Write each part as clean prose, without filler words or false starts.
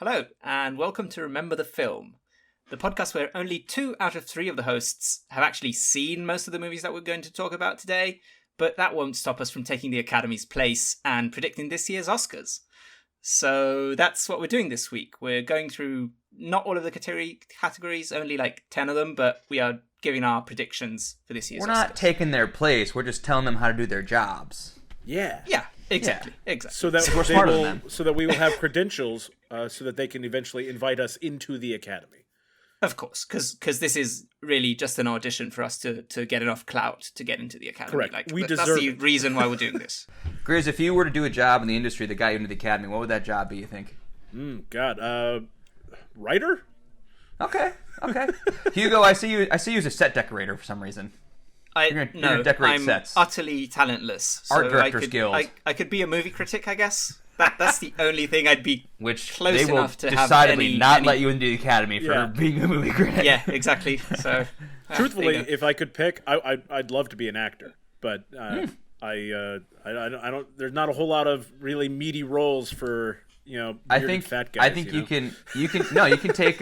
Hello, and welcome to Remember the Film, the podcast where only 2 out of 3 of the hosts have actually seen most of the movies that we're going to talk about today, but that won't stop us from taking the Academy's place and predicting this year's Oscars. So that's what we're doing this week. We're going through not all of the categories, only like 10 of them, but we are giving our predictions for this year's Oscars. We're not taking their place, we're just telling them how to do their jobs. Yeah, exactly. So that We're smarter than them. So that we will have credentials, so that they can eventually invite us into the Academy. Of course, because this is really just an audition for us to get enough clout to get into the Academy. Correct. Like, We that's deserve the it. reason why we're doing this. Grizz, if you were to do a job in the industry that got you into the Academy, what would that job be, you think? Writer? Okay. Hugo, I see you as a set decorator for some reason. You're gonna decorate I'm sets. utterly talentless. So Art Directors Guild. I could be a movie critic, I guess. That's the only thing I'd be Which close they will enough to decidedly have not any... let you into the Academy for being a movie critic. Yeah, exactly. So, Truthfully, there you go. if I could pick, I'd love to be an actor, but I don't. There's not a whole lot of really meaty roles for bearded fat guys. I think you can take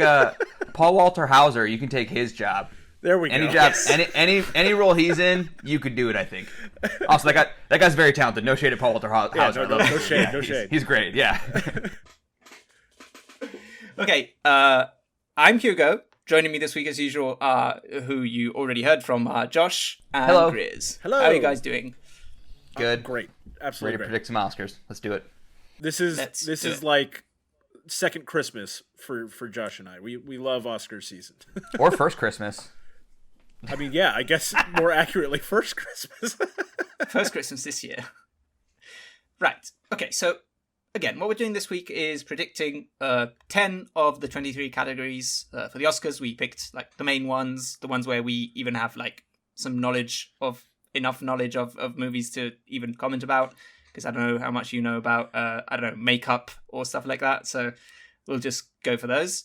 Paul Walter Hauser. You can take his job. There we go. Any job, any role he's in, you could do it. I think. Also, that guy's very talented. No shade at Paul Walter Hauser. No shade. He's great. Yeah. Okay, I'm Hugo. Joining me this week, as usual, who you already heard from, Josh and Hello. Grizz. Hello. How are you guys doing? Good. Great, Ready absolutely to great. predict some Oscars. Let's do it. This Let's is do it. like second Christmas for Josh and I. We love Oscar season. Or first Christmas. I mean, yeah, I guess more accurately, first Christmas. First Christmas this year. Right. Okay, so again, what we're doing this week is predicting 10 of the 23 categories for the Oscars. We picked like the main ones, the ones where we even have like some enough knowledge of movies to even comment about, because I don't know how much you know about makeup or stuff like that. So we'll just go for those.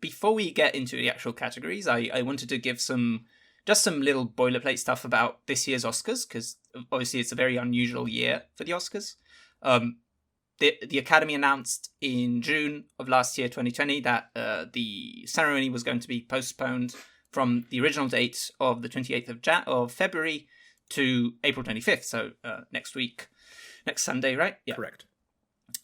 Before we get into the actual categories, I wanted to give some little boilerplate stuff about this year's Oscars, because obviously it's a very unusual year for the Oscars. The Academy announced in June of last year, 2020, that the ceremony was going to be postponed from the original date of the 28th of February to April 25th, so next Sunday, right? Yeah. Correct.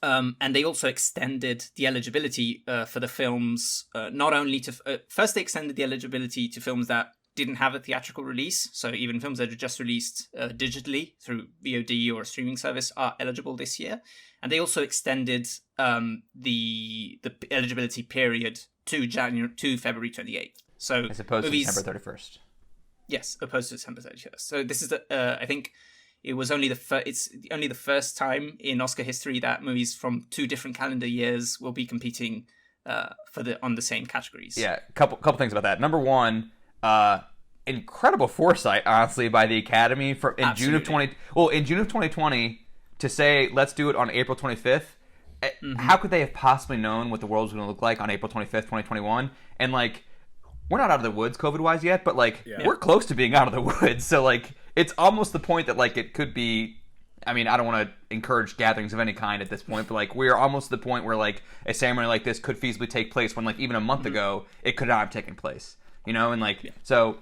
And they also extended the eligibility for the films, not only to... first, they extended the eligibility to films that didn't have a theatrical release, so even films that are just released digitally through VOD or a streaming service are eligible this year. And they also extended the eligibility period to February 28th. So As opposed movies, to December 31st. Yes, opposed to December 31st. So this is I think it was only it's only the first time in Oscar history that movies from 2 different calendar years will be competing on the same categories. Yeah, couple things about that. Number one, incredible foresight, honestly, by the Academy in June of 2020 to say let's do it on April 25th. How could they have possibly known what the world was going to look like on April 25th, 2021? And like, we're not out of the woods COVID-wise yet, but like we're close to being out of the woods. So like, it's almost the point that like it could be. I mean, I don't want to encourage gatherings of any kind at this point, but like we're almost to the point where like a ceremony like this could feasibly take place when like even a month ago it could not have taken place. And like so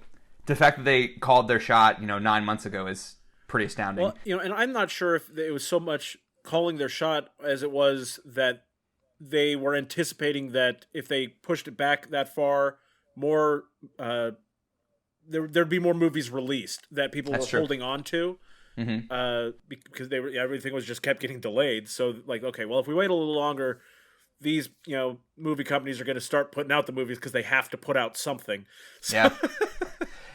the fact that they called their shot 9 months ago is pretty astounding. Well, and I'm not sure if it was so much calling their shot as it was that they were anticipating that if they pushed it back that far, more there'd be more movies released that people were holding on to. Because everything was just kept getting delayed. So like, okay, well, if we wait a little longer, these movie companies are going to start putting out the movies because they have to put out something. So. Yeah.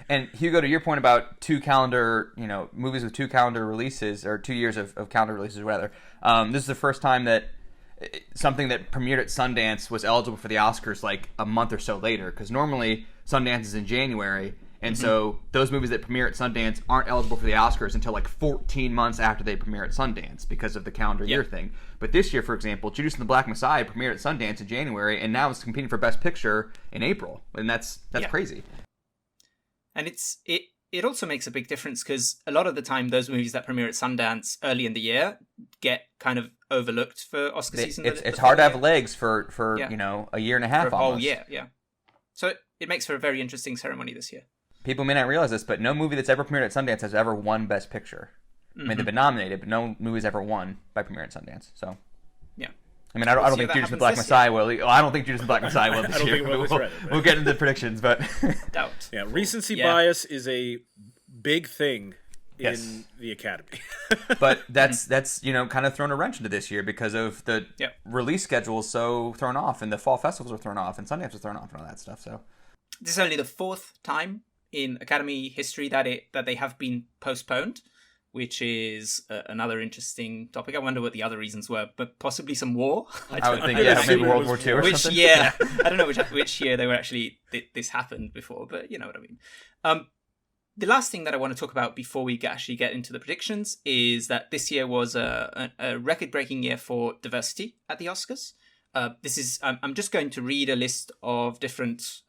And Hugo, to your point about 2 calendar, movies with 2 calendar releases, or 2 years of calendar releases rather, this is the first time that something that premiered at Sundance was eligible for the Oscars like a month or so later, because normally Sundance is in January. And so those movies that premiere at Sundance aren't eligible for the Oscars until like 14 months after they premiere at Sundance because of the calendar year thing. But this year, for example, Judas and the Black Messiah premiered at Sundance in January, and now it's competing for Best Picture in April. And that's crazy. And it also makes a big difference because a lot of the time those movies that premiere at Sundance early in the year get kind of overlooked for Oscar season. It's hard to have legs for a year and a half for a whole almost. year, yeah. So it makes for a very interesting ceremony this year. People may not realize this, but no movie that's ever premiered at Sundance has ever won Best Picture. I mean, they've been nominated, but no movie's ever won by premiere at Sundance. So, yeah. I mean, I don't think Judas and the Black Messiah will. I don't think Judas and the Black Messiah will this year. We'll get into the predictions, but doubt. Yeah, recency bias is a big thing in the Academy. But that's kind of thrown a wrench into this year because of the release schedule is so thrown off, and the fall festivals are thrown off, and Sundance was thrown off, and all that stuff. So this is only the 4th time in Academy history that they have been postponed, which is another interesting topic. I wonder what the other reasons were, but possibly some war. I would think, maybe World War II or something. Yeah, I don't know which year they were actually this happened before, but you know what I mean. The last thing that I want to talk about before we actually get into the predictions is that this year was a record-breaking year for diversity at the Oscars. I'm just going to read a list of different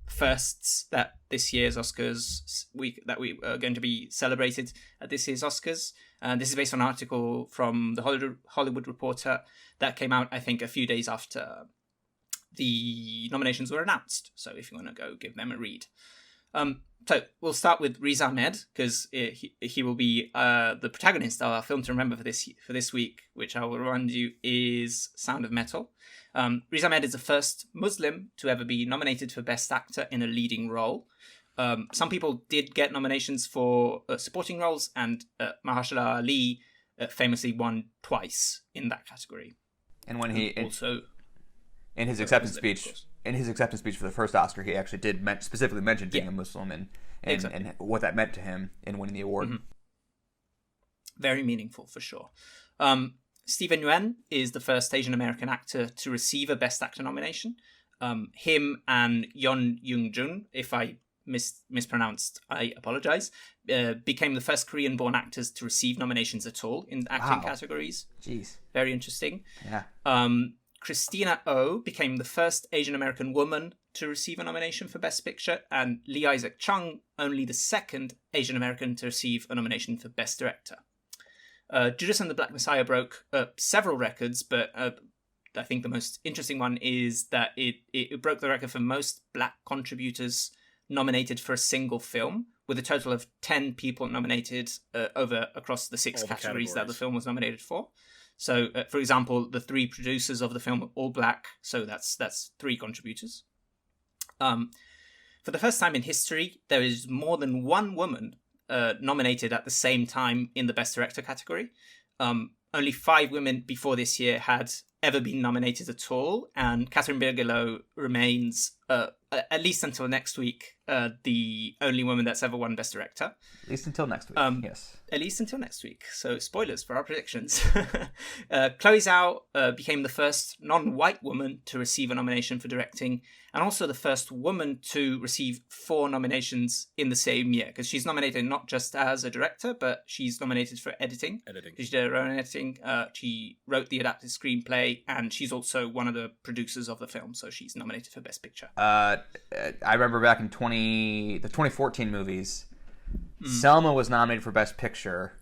firsts that this year's Oscars we are going to be celebrated at this year's Oscars. And this is based on an article from the Hollywood Reporter that came out, I think, a few days after the nominations were announced. So if you want to go give them a read. So we'll start with Riz Ahmed because he will be the protagonist of our film to remember for this week, which I will remind you is Sound of Metal. Riz Ahmed is the first Muslim to ever be nominated for Best Actor in a leading role. Some people did get nominations for supporting roles, and Mahershala Ali famously won twice in that category. And when he also in his acceptance speech. In his acceptance speech for the first Oscar, he actually did specifically mention being a Muslim and what that meant to him in winning the award. Mm-hmm. Very meaningful, for sure. Steven Yeun is the first Asian American actor to receive a Best Actor nomination. Him and Yoo Jung Yoon, if I mispronounced, I apologize, became the first Korean-born actors to receive nominations at all in acting categories. Jeez. Very interesting. Yeah. Christina Oh became the first Asian American woman to receive a nomination for Best Picture, and Lee Isaac Chung only the second Asian American to receive a nomination for Best Director. Judas and the Black Messiah broke several records, but I think the most interesting one is that it broke the record for most black contributors nominated for a single film, with a total of 10 people nominated across the 6 categories that the film was nominated for. So, for example, the 3 producers of the film are all black, so that's 3 contributors. For the first time in history, there is more than one woman nominated at the same time in the Best Director category. Only 5 women before this year had ever been nominated at all, and Catherine Bigelow remains, at least until next week, the only woman that's ever won Best Director. At least until next week, yes. At least until next week. So, spoilers for our predictions. Chloe Zhao became the first non-white woman to receive a nomination for directing, and also the first woman to receive 4 nominations in the same year, because she's nominated not just as a director, but she's nominated for editing. She did her own editing. She wrote the adapted screenplay, and she's also one of the producers of the film, so she's nominated for Best Picture. I remember back in the 2014 movies, Selma was nominated for Best Picture,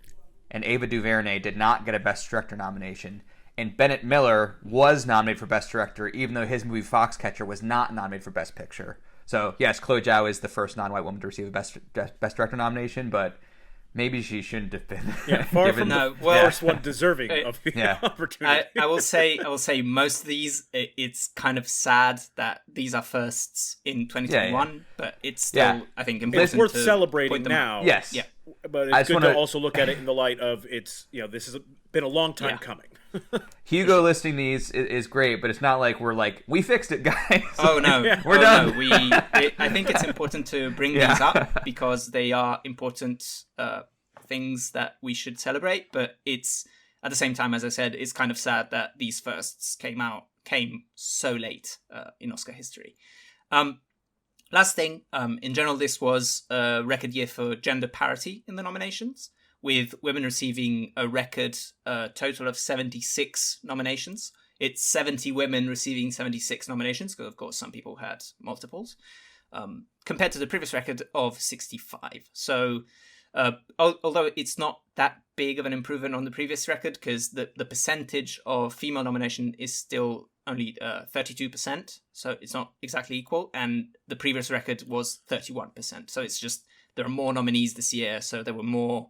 and Ava DuVernay did not get a Best Director nomination. And Bennett Miller was nominated for Best Director, even though his movie Foxcatcher was not nominated for Best Picture. So, yes, Chloe Zhao is the first non-white woman to receive a Best Director nomination, but maybe she shouldn't have been. Yeah, far from the first one deserving of the opportunity. I will say most of these, it's kind of sad that these are firsts in 2021, but it's still, I think, important. It's worth celebrating now. Yes. Yeah. But it's good to also look at it in the light of this has been a long time coming. Hugo listing these is great, but it's not like we're like, we fixed it, guys. Oh, no. We're done. No. I think it's important to bring these up because they are important things that we should celebrate, but it's, at the same time, as I said, it's kind of sad that these firsts came so late in Oscar history. Last thing, in general, this was a record year for gender parity in the nominations, with women receiving a record total of 76 nominations. It's 70 women receiving 76 nominations, because, of course, some people had multiples. compared to the previous record of 65. So, although it's not that big of an improvement on the previous record, because the percentage of female nomination is still only 32%, so it's not exactly equal, and the previous record was 31%. So it's just there are more nominees this year, so there were more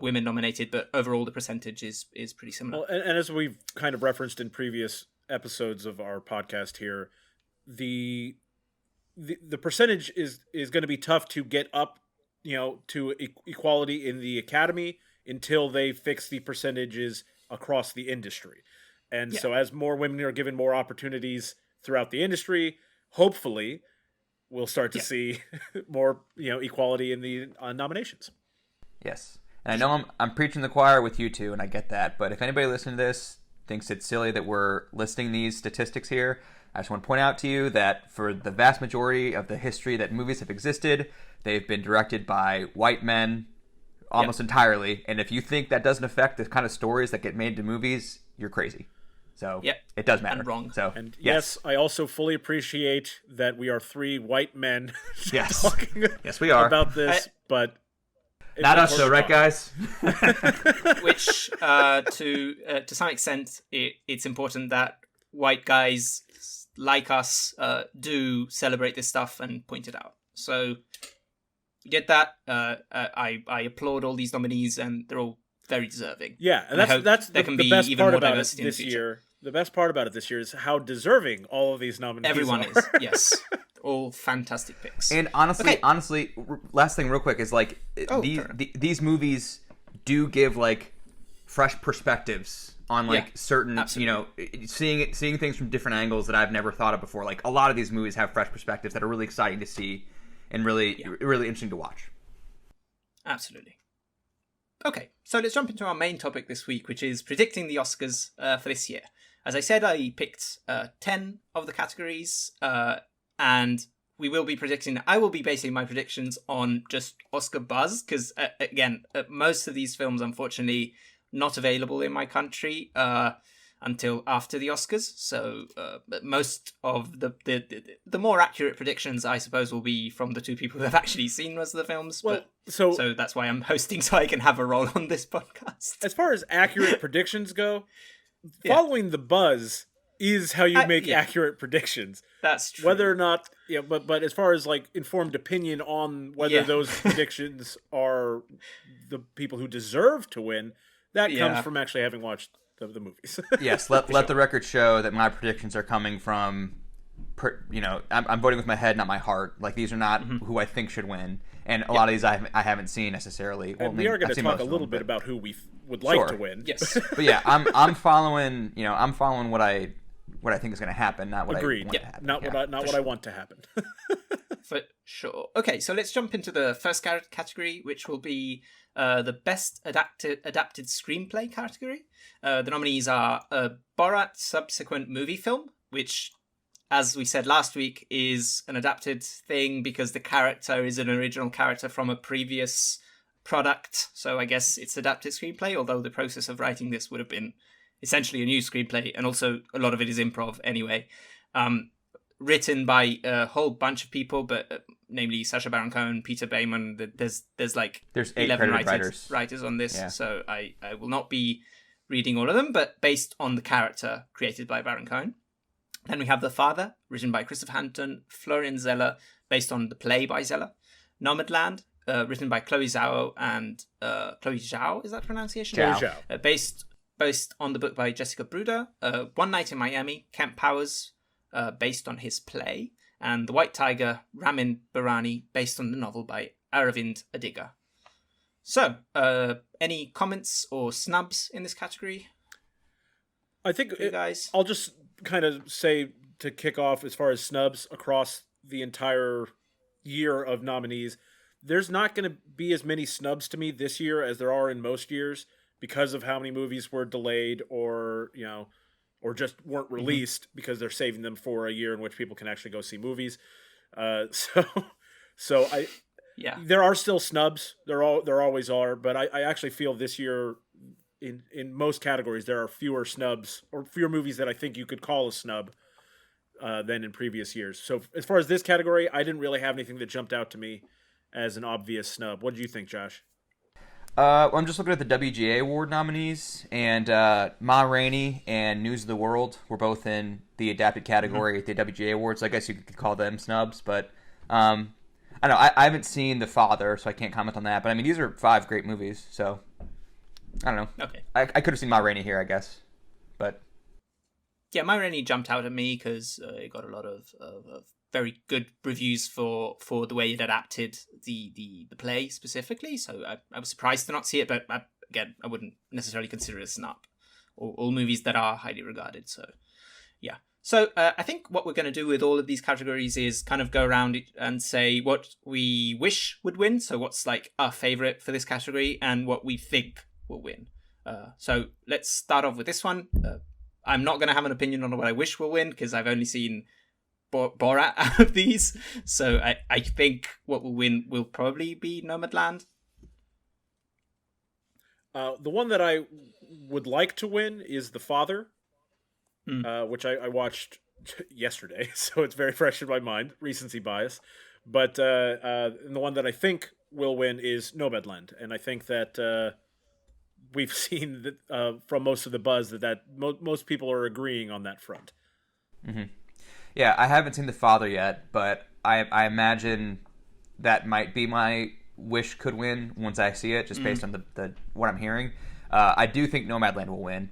women nominated, but overall the percentage is pretty similar. Well, and as we've kind of referenced in previous episodes of our podcast here, the percentage is going to be tough to get up, to equality in the Academy until they fix the percentages across the industry. And so as more women are given more opportunities throughout the industry, hopefully we'll start to see more, equality in the nominations. Yes. And I know I'm preaching the choir with you two, and I get that. But if anybody listening to this thinks it's silly that we're listing these statistics here, I just want to point out to you that for the vast majority of the history that movies have existed, they've been directed by white men almost entirely. And if you think that doesn't affect the kind of stories that get made into movies, you're crazy. So it does matter. And wrong. So, and yes, I also fully appreciate that we are three white men talking yes, we are. about this, but... Not us though, right, guys? Which, to some extent, it's important that white guys like us do celebrate this stuff and point it out. So, we did that. I applaud all these nominees, and they're all very deserving. Yeah, and that's the best part about it this year. The best part about it this year is how deserving all of these nominees Everyone are. is, yes. All fantastic picks. And honestly, last thing real quick is like these movies do give like fresh perspectives on like certain, seeing things from different angles that I've never thought of before. Like a lot of these movies have fresh perspectives that are really exciting to see and really interesting to watch. Absolutely. Okay, so let's jump into our main topic this week, which is predicting the Oscars for this year. As I said, I picked 10 of the categories, and I will be basing my predictions on just Oscar buzz, because, again, most of these films, unfortunately, not available in my country until after the Oscars. So most of the more accurate predictions, I suppose, will be from the two people who have actually seen most of the films. Well, so that's why I'm hosting, so I can have a role on this podcast. As far as accurate predictions go, following the buzz is how you make accurate predictions. That's true. Whether or not, but as far as like informed opinion on whether those predictions are the people who deserve to win, that comes from actually having watched the movies. Yes, let the record show that my predictions are coming from, I'm voting with my head, not my heart. Like these are not who I think should win, and a lot of these I haven't seen necessarily. And we are going to talk a little bit about who we would like to win. Yes, but yeah, I'm following. I'm following what I think is going to happen, not what Agreed. I want to happen. Not what I want to happen. For sure. Okay, so let's jump into the first category, which will be the best adapted screenplay category. The nominees are Borat subsequent movie film, which, as we said last week, is an adapted thing because the character is an original character from a previous product. So I guess it's adapted screenplay, although the process of writing this would have been essentially a new screenplay, and also a lot of it is improv anyway. Written by a whole bunch of people, but namely Sacha Baron Cohen, Peter Bayman. There's 11 writers on this, so I will not be reading all of them, but based on the character created by Baron Cohen. Then we have The Father, written by Christopher Hampton, Florian Zeller, based on the play by Zeller. Nomadland, written by Chloe Zhao and Chloe Zhao, is that pronunciation? Zhao. Based on the book by Jessica Bruder. One Night in Miami, Kemp Powers, based on his play. And The White Tiger, Ramin Barani, based on the novel by Aravind Adiga. So, any comments or snubs in this category? I think you guys? I'll just kind of say to kick off as far as snubs across the entire year of nominees, there's not going to be as many snubs to me this year as there are in most years because of how many movies were delayed or just weren't released because they're saving them for a year in which people can actually go see movies. There are still snubs. There always are, but I actually feel this year in most categories there are fewer snubs or fewer movies that I think you could call a snub than in previous years. So as far as this category, I didn't really have anything that jumped out to me as an obvious snub. What did you think, Josh? I'm just looking at the WGA award nominees, and Ma Rainey and News of the World were both in the adapted category at the WGA awards. I guess you could call them snubs, but I don't know. I haven't seen The Father, so I can't comment on that. But I mean, these are 5 great movies, so I don't know. Okay. I could have seen Ma Rainey here, I guess, but Yeah, Ma Rainey jumped out at me because it got a lot of very good reviews for the way it adapted the play specifically. So I was surprised to not see it, but again, I wouldn't necessarily consider it a snub. All movies that are highly regarded. So yeah. So I think what we're going to do with all of these categories is kind of go around and say what we wish would win. So what's like our favorite for this category and what we think will win. So let's start off with this one. I'm not going to have an opinion on what I wish will win because I've only seen Borat out of these. So I think what will win will probably be Nomadland. The one that I would like to win is The Father, which I watched yesterday, so it's very fresh in my mind, recency bias. But the one that I think will win is Nomadland, and I think that we've seen that, from most of the buzz that most people are agreeing on that front. Mm-hmm. Yeah, I haven't seen The Father yet, but I imagine that might be my wish could win once I see it, just based on the what I'm hearing. I do think Nomadland will win.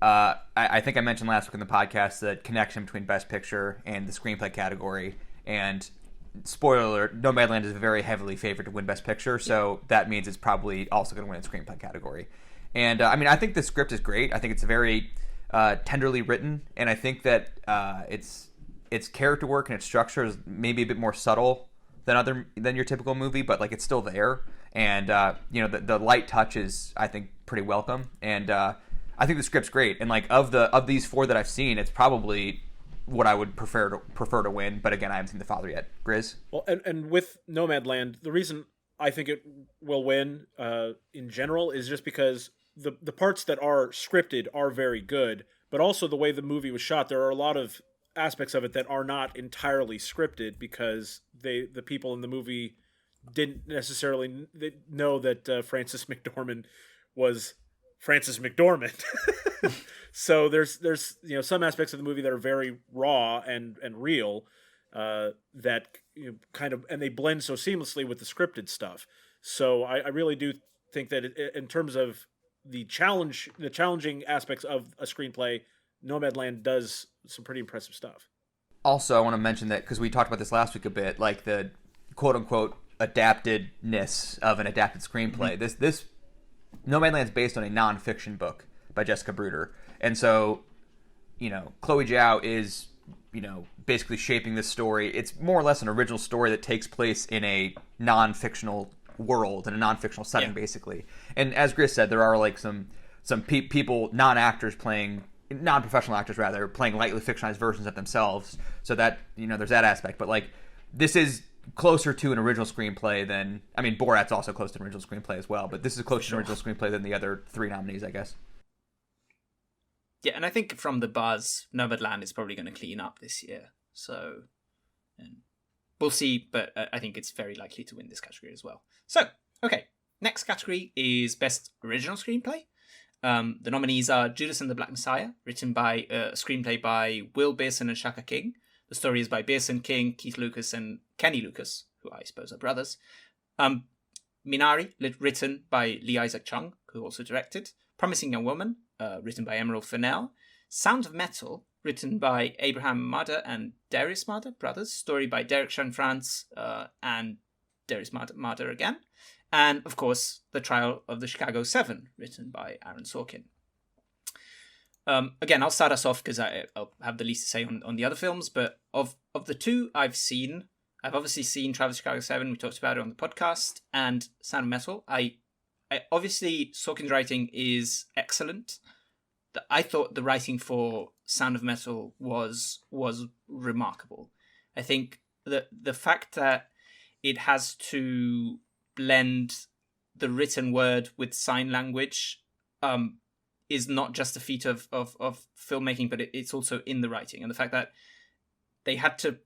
I think I mentioned last week in the podcast the connection between Best Picture and the Screenplay category. And spoiler alert, Nomadland is very heavily favored to win Best Picture, so that means it's probably also going to win the Screenplay category. And I mean, I think the script is great. I think it's very tenderly written, and I think that its character work and its structure is maybe a bit more subtle than your typical movie, but like it's still there. And the light touch is, I think, pretty welcome. And I think the script's great. And like of these 4 that I've seen, it's probably what I would prefer to win. But again, I haven't seen The Father yet. Grizz? Well, and with Nomadland, the reason I think it will win in general is just because the parts that are scripted are very good, but also the way the movie was shot, there are a lot of aspects of it that are not entirely scripted because the people in the movie didn't necessarily know that Frances McDormand was Frances McDormand. So there's some aspects of the movie that are very raw and real that kind of, and they blend so seamlessly with the scripted stuff. So I really do think that in terms of the challenging aspects of a screenplay, Nomadland does some pretty impressive stuff. Also, I want to mention that because we talked about this last week a bit, like the quote-unquote adaptedness of an adapted screenplay. Mm-hmm. This Nomadland is based on a non-fiction book by Jessica Bruder, and so Chloe Zhao is basically shaping this story. It's more or less an original story that takes place in a non-fictional world, in a non-fictional setting, basically. And as Gris said, there are like some people, non-professional actors rather, playing lightly fictionalized versions of themselves. So that there's that aspect. But like this is closer to an original screenplay than, I mean, Borat's also close to an original screenplay as well. But this is closer to an original screenplay than the other 3 nominees, I guess. Yeah, and I think from the buzz, Nomadland is probably going to clean up this year. So we'll see, but I think it's very likely to win this category as well. So, okay, next category is Best Original Screenplay. The nominees are Judas and the Black Messiah, written by a screenplay by Will Beerson and Shaka King. The story is by Beerson, King, Keith Lucas, and Kenny Lucas, who I suppose are brothers. Minari, written by Lee Isaac Chung, who also directed. Promising Young Woman, written by Emerald Fennell. Sound of Metal, written by Abraham Marder and Darius Marder, brothers. Story by Derek Schoenfrantz and Darius Marder again. And, of course, The Trial of the Chicago 7, written by Aaron Sorkin. Again, I'll start us off because I'll have the least to say on the other films. But of the 2 I've seen, I've obviously seen Trial of the Chicago 7. We talked about it on the podcast. And Sound of Metal. I obviously, Sorkin's writing is excellent. I thought the writing for Sound of Metal was remarkable. I think that the fact that it has to blend the written word with sign language is not just a feat of filmmaking, but it's also in the writing. And the fact that they had to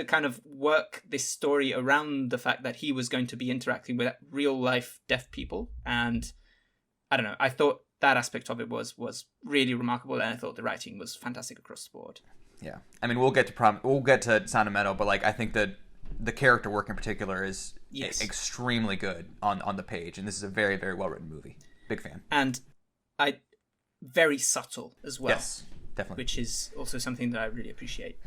kind of work this story around the fact that he was going to be interacting with real life deaf people, and I don't know. I thought that aspect of it was really remarkable, and I thought the writing was fantastic across the board. Yeah, I mean, we'll get to Sound of Metal, but like I think that the character work in particular is extremely good on the page, and this is a very, very well written movie. Big fan. And very subtle as well. Yes, definitely. Which is also something that I really appreciate.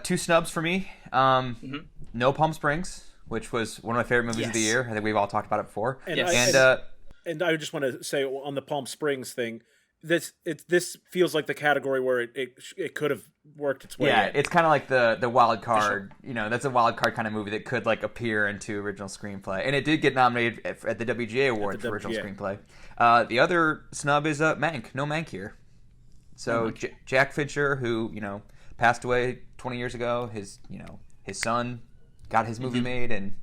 2 snubs for me. No Palm Springs, which was one of my favorite movies of the year. I think we've all talked about it before. And I just want to say on the Palm Springs thing, this feels like the category where it could have worked its way. Yeah, in. it's kind of like the wild card. Sure. You know, that's a wild card kind of movie that could like appear into original screenplay, and it did get nominated at the WGA Award for original screenplay. The other snub is Mank. No Mank here. So Jack Fincher, who passed away 20 years ago, his son got his movie made, and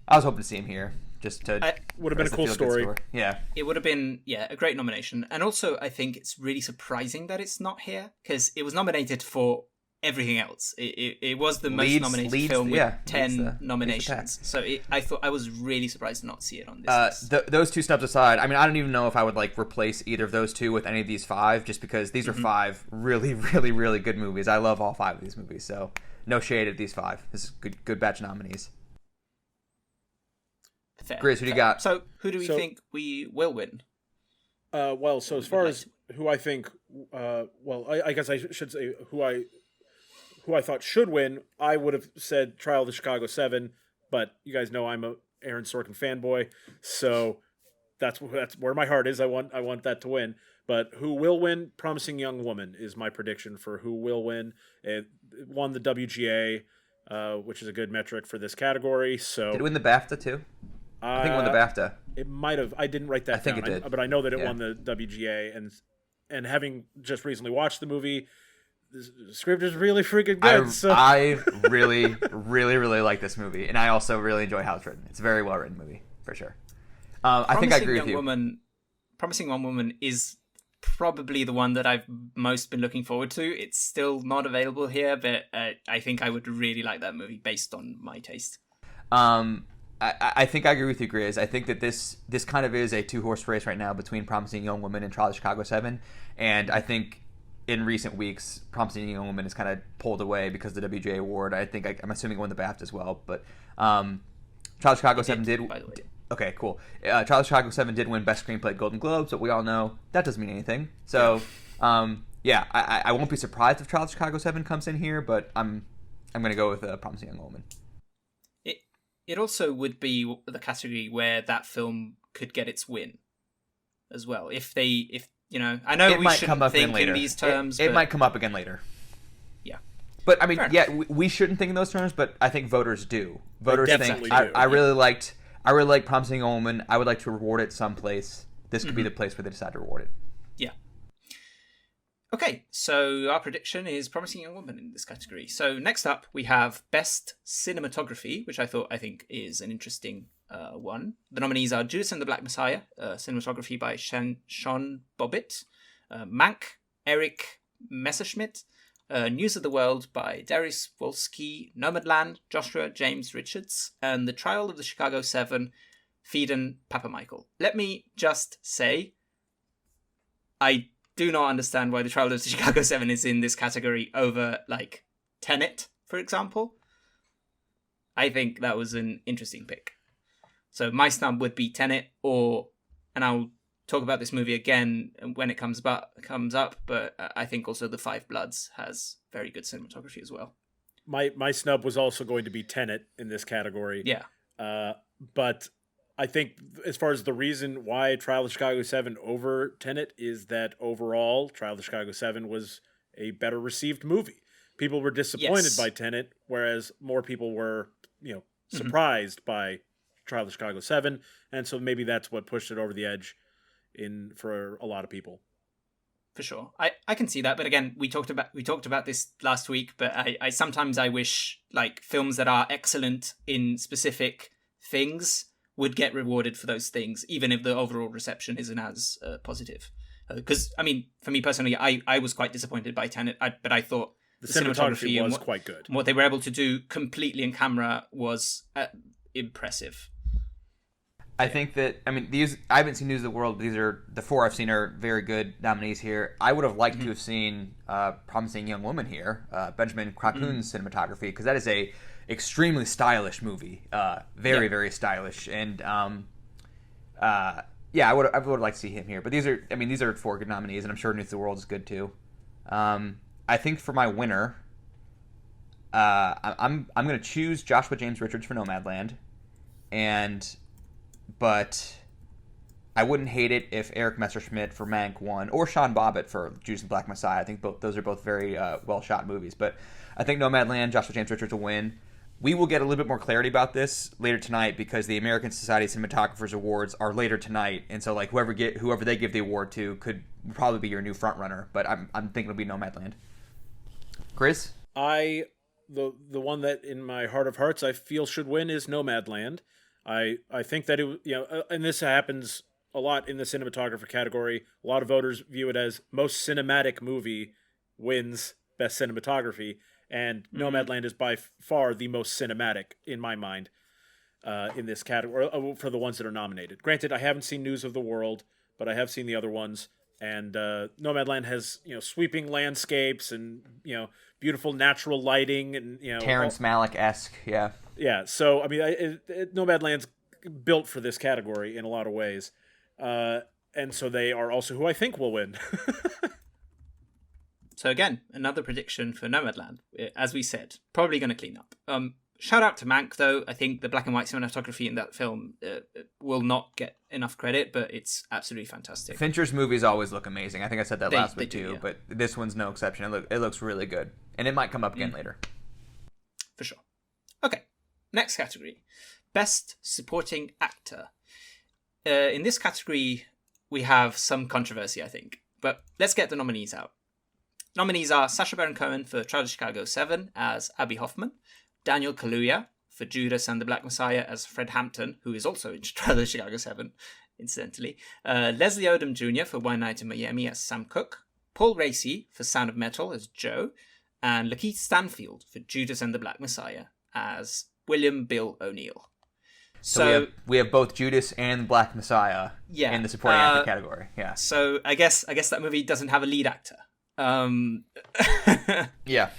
I was hoping to see him here. Just to would have been a cool story. Yeah, it would have been a great nomination, and also I think it's really surprising that it's not here because it was nominated for everything else. It was the most nominated film with 10 nominations. So I was really surprised to not see it on this list. Those 2 snubs aside, I mean, I don't even know if I would like replace either of those 2 with any of these 5, just because these are 5 really, really, really good movies. I love all 5 of these movies, so no shade at these 5. This is good batch of nominees. Fair, Grizz, who do you got? So who do we think we will win? Well, so as far as who I think, I guess I should say who I thought should win. I would have said Trial of the Chicago 7, but you guys know I'm a Aaron Sorkin fanboy, so that's where my heart is. I want that to win. But who will win? Promising Young Woman is my prediction for who will win. It won the WGA, which is a good metric for this category. So did it win the BAFTA too? I think it won the BAFTA. It might have. I didn't write that down. I think it did. But I know that it won the WGA, and having just recently watched the movie, the script is really freaking good. I really, really, really like this movie, and I also really enjoy how it's written. It's a very well written movie, for sure. I think I agree with you. Promising Young Woman is probably the one that I've most been looking forward to. It's still not available here, but I think I would really like that movie based on my taste. I think I agree with you, Grizz. I think that this kind of is a 2-horse race right now between Promising Young Woman and Trial of Chicago 7, and I think in recent weeks, Promising Young Woman has kind of pulled away because of the WGA award. I think I'm assuming it won the BAFTA as well, but Trial of Chicago 7 did. By the way. Okay, cool. Trial of Chicago 7 did win Best Screenplay at Golden Globes, but we all know that doesn't mean anything. So, I won't be surprised if Trial of Chicago 7 comes in here, but I'm going to go with Promising Young Woman. It also would be the category where that film could get its win as well. I know we shouldn't think in these terms. It might come up again later. Yeah. But, I mean, we shouldn't think in those terms, but I think voters do. Voters think, I really liked Promising Young Woman. I would like to reward it someplace. This could be the place where they decide to reward it. Yeah. Okay, so our prediction is Promising Young Woman in this category. So next up, we have Best Cinematography, which I think is an interesting one. The nominees are Judas and the Black Messiah, cinematography by Sean Bobbitt, Mank, Eric Messerschmidt, News of the World by Darius Wolski, Nomadland, Joshua James Richards, and The Trial of the Chicago 7, Pheidon Papamichael. Let me just say, I do not understand why The Trial of the Chicago 7 is in this category over, like, Tenet, for example. I think that was an interesting pick. So my snub would be Tenet, and I'll talk about this movie again when it comes up, but I think also The Five Bloods has very good cinematography as well. My snub was also going to be Tenet in this category. Yeah. But I think as far as the reason why Trial of Chicago 7 over Tenet is that overall Trial of Chicago 7 was a better received movie. People were disappointed by Tenet, whereas more people were, surprised by Trial of Chicago 7, and so maybe that's what pushed it over the edge for a lot of people. For sure. I can see that, but again, we talked about this last week, but I sometimes I wish like films that are excellent in specific things would get rewarded for those things, even if the overall reception isn't as positive. Because, for me personally, I was quite disappointed by Tenet, but I thought The cinematography was quite good. What they were able to do completely in camera was impressive. I think that, I mean, these, I haven't seen News of the World, but these are, the 4 I've seen are very good nominees here. I would have liked to have seen Promising Young Woman here, Benjamin Krakun's cinematography, because that is a extremely stylish movie. Very stylish. And, yeah, I would have liked to see him here. But these are 4 good nominees, and I'm sure News of the World is good too. I think for my winner, I'm going to choose Joshua James Richards for Nomadland, but I wouldn't hate it if Eric Messerschmidt for Mank won, or Sean Bobbitt for Judas and the Black Messiah. I think those are both very well shot movies. But I think Nomadland, Joshua James Richards will win. We will get a little bit more clarity about this later tonight because the American Society of Cinematographers Awards are later tonight, and so like whoever they give the award to could probably be your new front runner. But I'm thinking it'll be Nomadland. Chris, the one that in my heart of hearts I feel should win is Nomadland. I think that and this happens a lot in the cinematographer category. A lot of voters view it as most cinematic movie wins best cinematography, and Nomadland is by far the most cinematic in my mind in this category for the ones that are nominated. Granted, I haven't seen News of the World, but I have seen the other ones, and Nomadland has sweeping landscapes and beautiful natural lighting and Terrence Malick-esque, yeah. Yeah, so I mean, Nomadland's built for this category in a lot of ways, and so they are also who I think will win. So again, another prediction for Nomadland. As we said, probably going to clean up. Shout out to Mank, though. I think the black and white cinematography in that film will not get enough credit, but it's absolutely fantastic. Fincher's movies always look amazing. I think I said that last week too, yeah. But this one's no exception. It looks really good, and it might come up again later. For sure. Okay, next category. Best Supporting Actor. In this category, we have some controversy, I think. But let's get the nominees out. Nominees are Sacha Baron Cohen for Trial of Chicago 7 as Abby Hoffman, Daniel Kaluuya for Judas and the Black Messiah as Fred Hampton, who is also in Trial of Chicago 7, incidentally, Leslie Odom Jr. for One Night in Miami as Sam Cooke, Paul Raci for Sound of Metal as Joe, and Lakeith Stanfield for Judas and the Black Messiah as William Bill O'Neill. So we have both Judas and Black Messiah in the supporting actor category. Yeah. So I guess that movie doesn't have a lead actor. Yeah.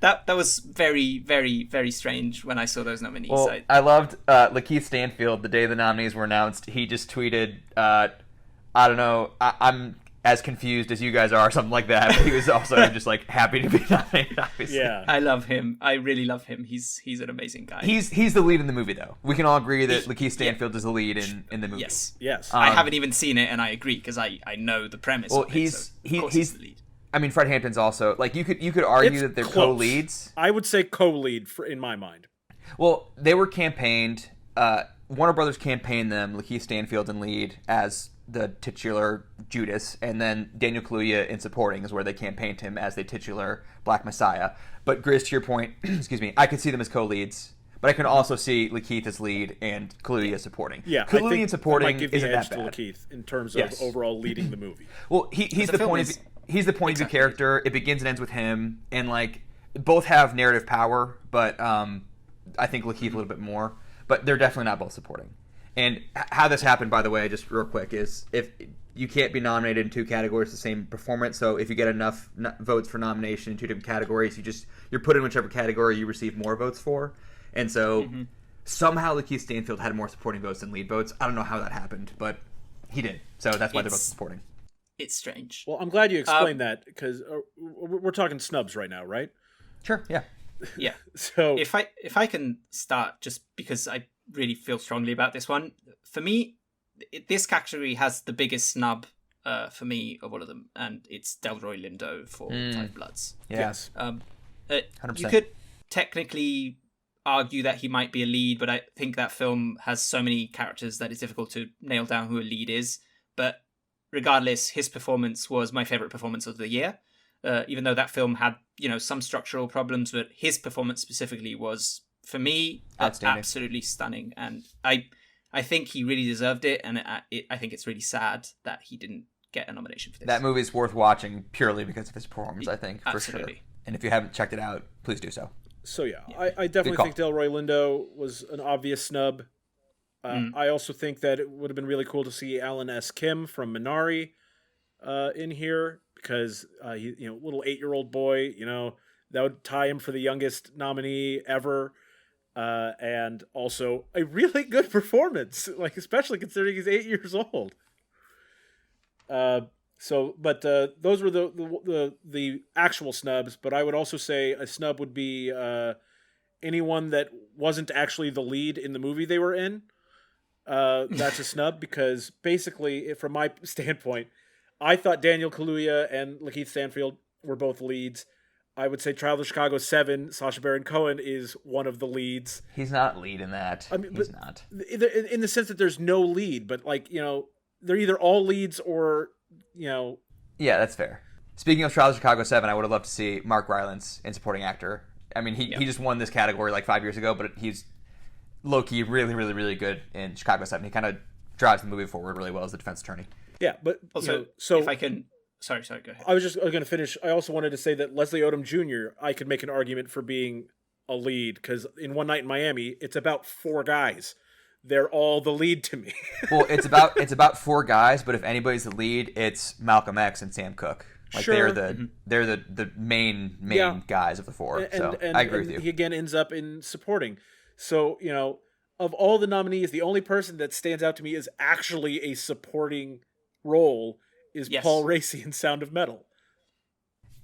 That was very, very, very strange when I saw those nominees. Well, I loved Lakeith Stanfield the day the nominees were announced. He just tweeted, I don't know, I'm as confused as you guys are, something like that. But he was also just like happy to be nominated, obviously. Yeah. I love him. I really love him. He's an amazing guy. He's the lead in the movie, though. We can all agree that Lakeith Stanfield is the lead in the movie. Yes. I haven't even seen it, and I agree because I know the premise. Well, of he's the lead. I mean, Fred Hampton's also like you could argue that they're close. co-leads. I would say co-lead in my mind. Well, they were campaigned. Warner Brothers campaigned them. Lakeith Stanfield in lead as the titular Judas, and then Daniel Kaluuya in supporting is where they campaigned him as the titular Black Messiah. But Grizz, to your point, excuse me, I could see them as co-leads, but I can also see Lakeith as lead and Kaluuya supporting. Yeah, Kaluuya in supporting isn't that bad. To Lakeith in terms of overall leading the movie. Well, he's the point of view character. It begins and ends with him, and like both have narrative power, but I think Lakeith a little bit more. But they're definitely not both supporting. And how this happened, by the way, just real quick, is if you can't be nominated in 2 categories the same performance. So if you get enough votes for nomination in 2 different categories, you're put in whichever category you receive more votes for. And so somehow Lakeith Stanfield had more supporting votes than lead votes. I don't know how that happened, but he did. So that's why they're both supporting. It's strange. Well, I'm glad you explained that because we're talking snubs right now, right? Sure. Yeah. Yeah. So if I can start, just because I really feel strongly about this one, for me, this category has the biggest snub for me of all of them, and it's Delroy Lindo for Tight Bloods. Yes. 100%. You could technically argue that he might be a lead, but I think that film has so many characters that it's difficult to nail down who a lead is. But regardless, his performance was my favorite performance of the year. Even though that film had, some structural problems, but his performance specifically was, for me, absolutely stunning. And I think he really deserved it, and I think it's really sad that he didn't get a nomination for this. That movie's worth watching purely because of his performance, I think, for absolutely. sure. And if you haven't checked it out, please do so. So I definitely think Delroy Lindo was an obvious snub. I also think that it would have been really cool to see Alan S. Kim from Minari in here, because little 8-year-old boy, that would tie him for the youngest nominee ever, and also a really good performance, like especially considering he's 8 years old. But those were the actual snubs. But I would also say a snub would be anyone that wasn't actually the lead in the movie they were in. That's a snub, because basically, from my standpoint, I thought Daniel Kaluuya and Lakeith Stanfield were both leads. I would say Trial of Chicago 7, Sacha Baron Cohen is one of the leads. He's not lead in that. I mean, he's not. In the sense that there's no lead, but they're either all leads or, Yeah, that's fair. Speaking of Trial of Chicago 7, I would have loved to see Mark Rylance in supporting actor. I mean, he just won this category like 5 years ago, but he's low-key really, really, really good in Chicago 7. He kind of drives the movie forward really well as the defense attorney. Yeah, but also, so if I can... Sorry, go ahead. I was just going to finish. I also wanted to say that Leslie Odom Jr., I could make an argument for being a lead, because in One Night in Miami, it's about 4 guys. They're all the lead to me. Well, it's about 4 guys, but if anybody's the lead, it's Malcolm X and Sam Cooke. Like, sure. They're the main guys of the 4. So I agree with you. He again ends up in supporting. So, of all the nominees, the only person that stands out to me is actually a supporting role is Paul Raci in Sound of Metal.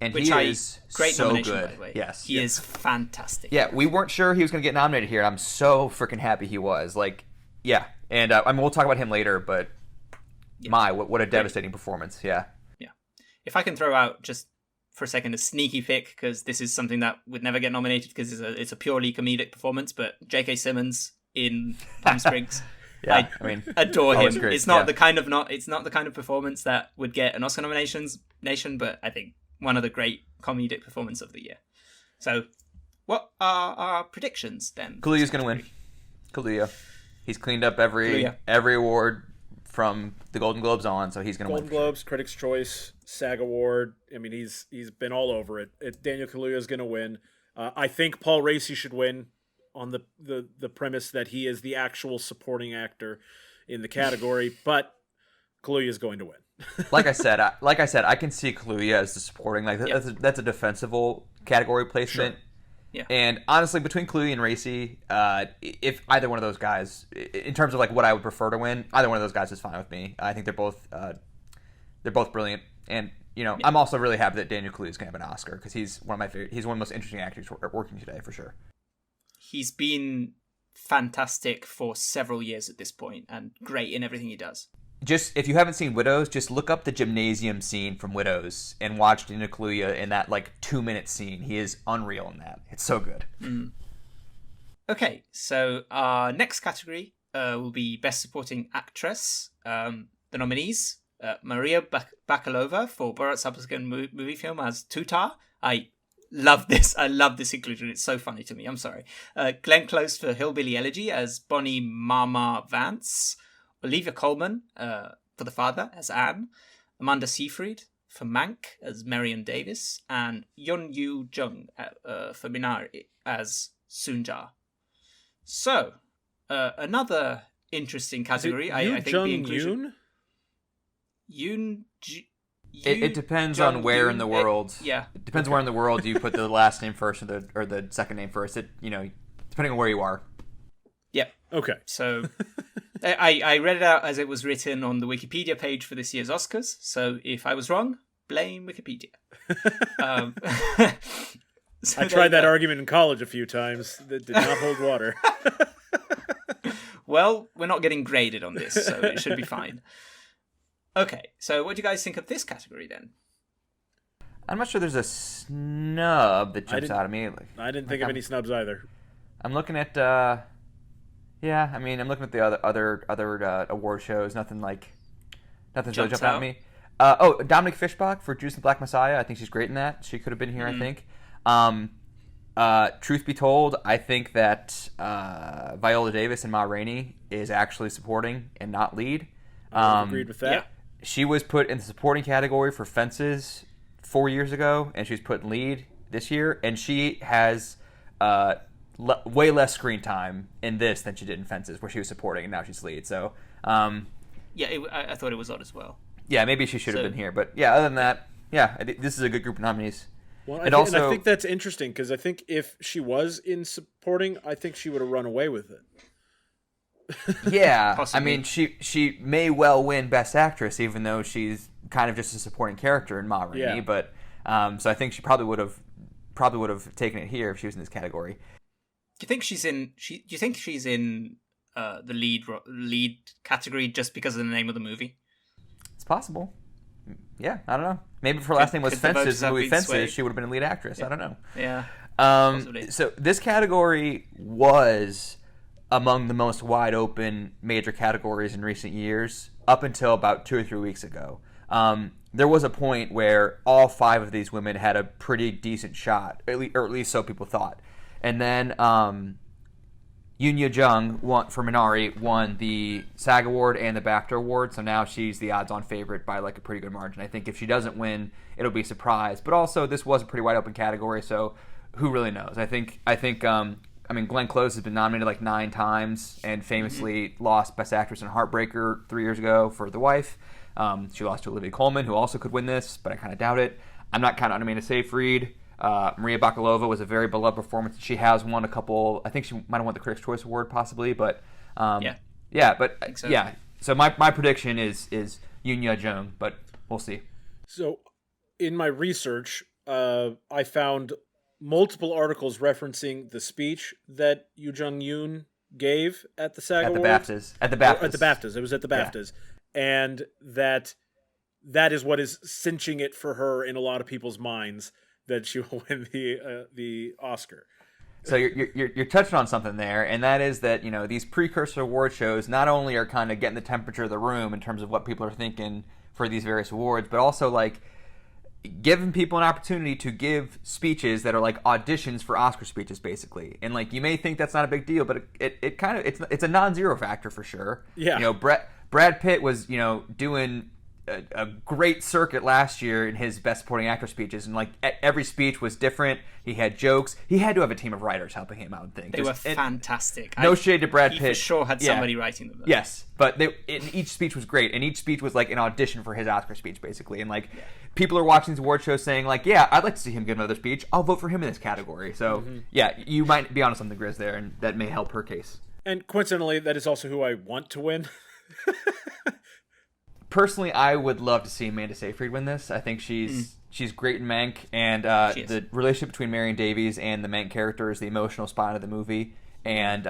And he is great so nomination, good. By the way. Yes. He is fantastic. Yeah, we weren't sure he was going to get nominated here. I'm so freaking happy he was. Like, yeah. And we'll talk about him later, but what a devastating performance. Yeah. Yeah. If I can throw out just for a second a sneaky pick, because this is something that would never get nominated because it's a purely comedic performance, but J.K. Simmons in Palm Springs. Yeah, I mean, adore him. Great. It's not the kind of performance that would get an Oscar nomination, but I think one of the great comedic performances of the year. So, what are our predictions then? Kaluuya's going to win. Kaluuya. He's cleaned up every award from the Golden Globes on, so he's going to win. Golden Globes, Critics' Choice, SAG Award. I mean, he's been all over it. Daniel Kaluuya is going to win. I think Paul Raci should win, on the premise that he is the actual supporting actor in the category, but Kaluuya is going to win. like I said, I can see Kaluuya as the supporting. Like that's a defensible category placement. Sure. Yeah. And honestly, between Kaluuya and Raci, if either one of those guys, in terms of like what I would prefer to win, either one of those guys is fine with me. I think they're both brilliant, and I'm also really happy that Daniel Kaluuya is going to have an Oscar, because he's one of my favorite. He's one of the most interesting actors working today for sure. He's been fantastic for several years at this point, and great in everything he does. Just, if you haven't seen Widows, just look up the gymnasium scene from Widows and watch Daniel Kaluuya in that 2-minute scene. He is unreal in that. It's so good. Mm. Okay, so our next category will be Best Supporting Actress. The nominees, Maria Bakalova for Borat's subsequent movie film as Tutar. I love this inclusion. It's so funny to me. I'm sorry. Glenn Close for Hillbilly Elegy as Bonnie Mama Vance. Olivia Colman for The Father as Anne. Amanda Seyfried for Mank as Marion Davis. And Yoo Jung for Minari as Sunja. So, another interesting category. I think the inclusion... Yoon... It depends on where in the world. It depends where in the world you put the last name first or the second name first. Depending on where you are. Yep. Okay. So I read it out as it was written on the Wikipedia page for this year's Oscars. So if I was wrong, blame Wikipedia. I tried that argument in college a few times. That did not hold water. Well, we're not getting graded on this, so it should be fine. Okay, so what do you guys think of this category then? I'm not sure there's a snub that jumps out at me. I didn't think of any snubs either. I'm looking at, I'm looking at the other award shows. Nothing's really jumping out at me. Dominic Fishbach for Juice and the Black Messiah. I think she's great in that. She could have been here, I think. Truth be told, I think that Viola Davis and Ma Rainey is actually supporting and not lead. I agreed with that. Yeah. She was put in the supporting category for Fences 4 years ago, and she was put in lead this year, and she has way less screen time in this than she did in Fences, where she was supporting, and now she's lead. So, I thought it was odd as well. Yeah, maybe she should have been here, but yeah, other than that, this is a good group of nominees. Well, and I think that's interesting because I think if she was in supporting, I think she would have run away with it. Yeah, Possibly. I mean, she may well win Best Actress, even though she's kind of just a supporting character in Ma Rainey. Yeah. But so I think she probably would have taken it here if she was in this category. Do you think she's in? Do you think she's in the lead category just because of the name of the movie? It's possible. Yeah, I don't know. Maybe if her last name was Fences, the movie Fences, swayed? she would have been a lead actress. I don't know. Yeah. Possibly. So this category was among the most wide open major categories in recent years, up until about 2 or 3 weeks ago. There was a point where all 5 of these women had a pretty decent shot, or at least so people thought. And then Yoo Jung for Minari won the SAG Award and the BAFTA Award, so now she's the odds-on favorite by like a pretty good margin. I think if she doesn't win, it'll be a surprise. But also, this was a pretty wide open category, so who really knows? I think Glenn Close has been nominated like 9 times and famously lost Best Actress in Heartbreaker 3 years ago for The Wife. She lost to Olivia Colman, who also could win this, but I kind of doubt it. I'm not counting on Amanda Seyfried. Maria Bakalova was a very beloved performance. She has won a couple. I think she might have won the Critics' Choice Award, possibly. But So my prediction is Yoo Jung, but we'll see. So, in my research, I found multiple articles referencing the speech that Yoo Jung Yoon gave at the SAG Awards. At the BAFTAs. It was at the BAFTAs. Yeah. And that is what is cinching it for her in a lot of people's minds, that she will win the Oscar. So you're touching on something there, and that is that, you know, these precursor award shows not only are kind of getting the temperature of the room in terms of what people are thinking for these various awards, but also like giving people an opportunity to give speeches that are like auditions for Oscar speeches, basically. And like, you may think that's not a big deal, but it kind of it's a non-zero factor for sure. Yeah. You know, Brad Pitt was, you know, doing a great circuit last year in his Best Supporting Actor speeches, and like every speech was different. He had jokes. He had to have a team of writers helping him out and things. They were fantastic. No shade to Brad Pitt. He for sure had somebody writing them. Though. Yes, but each speech was great, and each speech was like an audition for his Oscar speech, basically. And like, people are watching these award shows saying like, yeah, I'd like to see him give another speech. I'll vote for him in this category. So yeah, you might be onto something, Grizz, there, and that may help her case. And coincidentally, that is also who I want to win. Personally, I would love to see Amanda Seyfried win this. I think she's great in Mank, and the relationship between Marion Davies and the Mank character is the emotional spine of the movie. And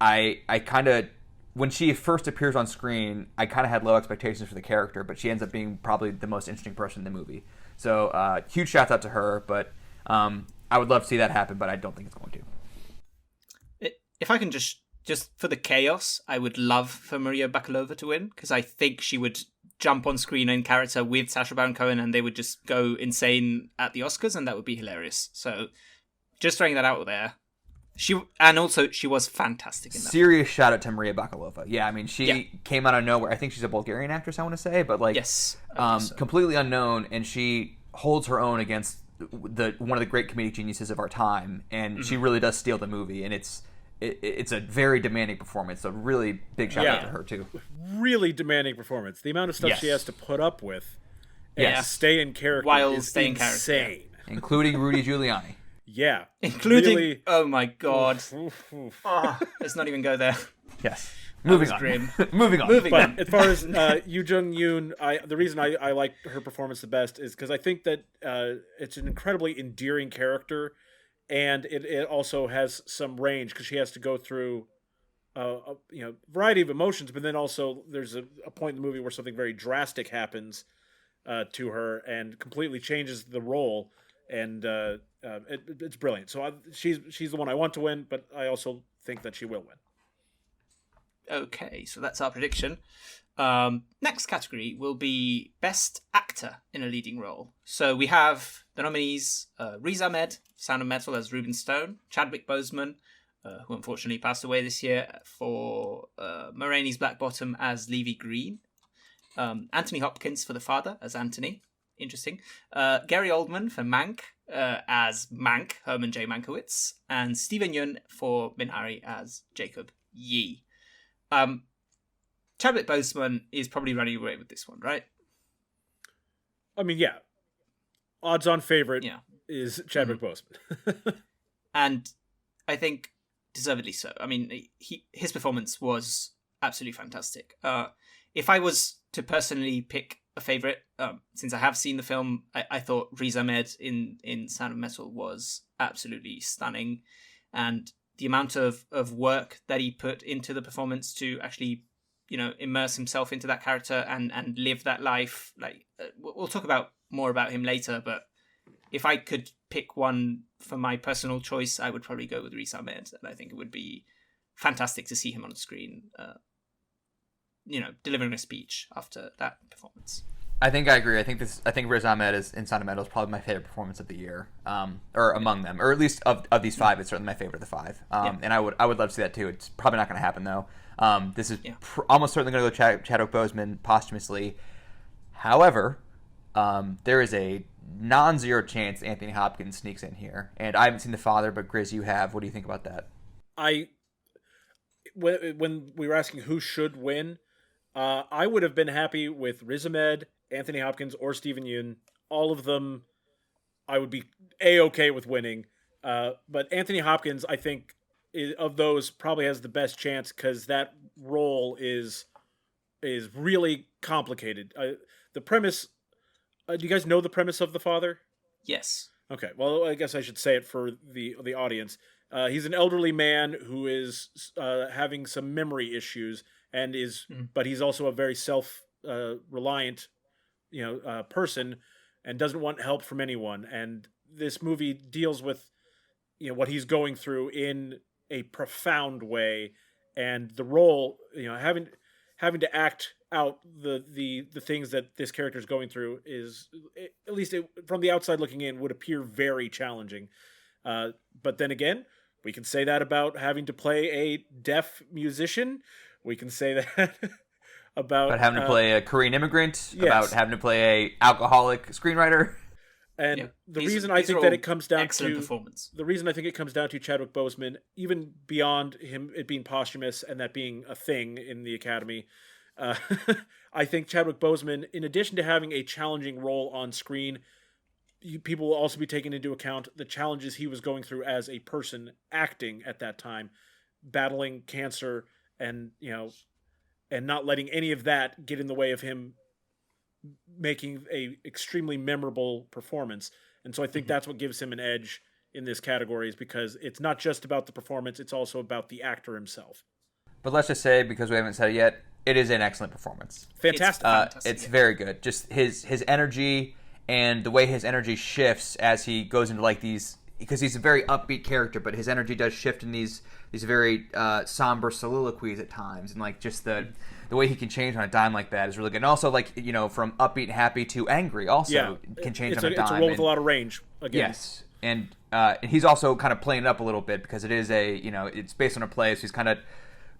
I kind of, when she first appears on screen, I kind of had low expectations for the character, but she ends up being probably the most interesting person in the movie. So huge shouts out to her, but I would love to see that happen, but I don't think it's going to. If I can just for the chaos, I would love for Maria Bakalova to win, because I think she would jump on screen in character with Sacha Baron Cohen and they would just go insane at the Oscars, and that would be hilarious. So just throwing that out there. She was fantastic in that. Serious shout out to Maria Bakalova. Yeah, I mean, she came out of nowhere. I think she's a Bulgarian actress, I want to say, but like, yes, completely unknown, and she holds her own against one of the great comedic geniuses of our time, and she really does steal the movie, and it's a very demanding performance, so really big shout out to her too. Really demanding performance. The amount of stuff she has to put up with and stay in character while is staying insane. Character. Including Rudy Giuliani. Yeah. Including really... oh my god. Let's not even go there. Yes. Moving on. Grim. Moving on. But as far as Yoo Jung Yoon, the reason I like her performance the best is because I think that it's an incredibly endearing character. And it also has some range because she has to go through a variety of emotions, but then also there's a point in the movie where something very drastic happens to her and completely changes the role, and it's brilliant. So she's the one I want to win, but I also think that she will win. Okay, so that's our prediction. Next category will be Best Actor in a Leading Role. So we have the nominees Riz Ahmed, Sound of Metal as Ruben Stone, Chadwick Boseman, who unfortunately passed away this year, for Ma Rainey's Black Bottom as Levy Green, Anthony Hopkins for The Father as Anthony interesting. Gary Oldman for Mank as Mank, Herman J. Mankiewicz, and Steven Yeun for Minari as Jacob Yi. Chadwick Boseman is probably running away with this one, right? I mean, yeah. Odds-on favorite is Chadwick Boseman. And I think deservedly so. I mean, his performance was absolutely fantastic. If I was to personally pick a favorite, since I have seen the film, I thought Riz Ahmed in Sound of Metal was absolutely stunning, and the amount of work that he put into the performance to actually, immerse himself into that character and live that life. Like, we'll talk more about him later, but if I could pick one for my personal choice, I would probably go with Riz Ahmed, and I think it would be fantastic to see him on the screen, delivering a speech after that performance. I think I agree. I think Riz Ahmed in Sound of Metal is probably my favorite performance of the year, or among them, or at least of these five. It's certainly my favorite of the five. And I would love to see that too. It's probably not going to happen though. This is almost certainly going to go Chadwick Boseman posthumously. However, there is a non-zero chance Anthony Hopkins sneaks in here, and I haven't seen The Father, but Grizz, you have. What do you think about that? When we were asking who should win, I would have been happy with Riz Ahmed, Anthony Hopkins, or Steven Yeun. All of them, I would be A-okay with winning. But Anthony Hopkins, I think, of those, probably has the best chance because that role is really complicated. The premise... do you guys know the premise of The Father? Yes. Okay, well, I guess I should say it for the audience. He's an elderly man who is having some memory issues, and but he's also a very self-reliant, person, and doesn't want help from anyone. And this movie deals with, what he's going through in a profound way, and the role, having to act out the things that this character is going through is, at least from the outside looking in, would appear very challenging. But then again, we can say that about having to play a deaf musician. We can say that about having to play a Korean immigrant, yes. About having to play a alcoholic screenwriter. And the reason I think that it comes down to performance. The reason I think it comes down to Chadwick Boseman, even beyond it being posthumous and that being a thing in the Academy, I think Chadwick Boseman, in addition to having a challenging role on screen, people will also be taking into account the challenges he was going through as a person acting at that time, battling cancer, and and not letting any of that get in the way of him making a extremely memorable performance. And so I think that's what gives him an edge in this category, is because it's not just about the performance, it's also about the actor himself. But let's just say, because we haven't said it yet, it is an excellent performance. Fantastic. It's very good. Just his energy and the way his energy shifts as he goes into like these, because he's a very upbeat character, but his energy does shift in these very somber soliloquies at times, and like just the way he can change on a dime like that is really good. And also, like, from upbeat, happy to angry, also can change on a dime. It's a role with a lot of range. Again. Yes, and he's also kind of playing it up a little bit because it is it's based on a play, so he's kind of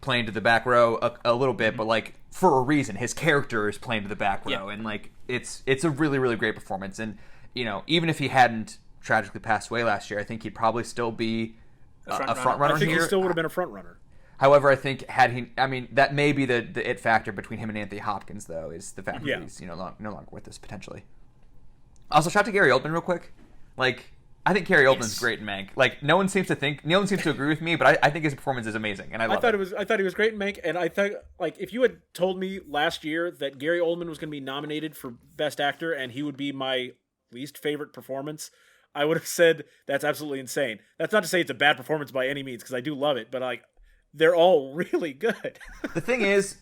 playing to the back row a little bit, but like for a reason. His character is playing to the back row, and like it's a really, really great performance. And even if he hadn't tragically passed away last year, I think he'd probably still be a front runner. I think here. he still would have been a front runner. However, I think that may be the it factor between him and Anthony Hopkins, though, is the fact that he's no longer with us potentially. Also, shout out to Gary Oldman real quick. Like, I think Gary Oldman's great in Mank. Like, no one seems to agree with me, but I think his performance is amazing, and I thought he was great in Mank, and I thought, like, if you had told me last year that Gary Oldman was going to be nominated for Best Actor and he would be my least favorite performance, I would have said that's absolutely insane. That's not to say it's a bad performance by any means, because I do love it, but like, they're all really good. The thing is,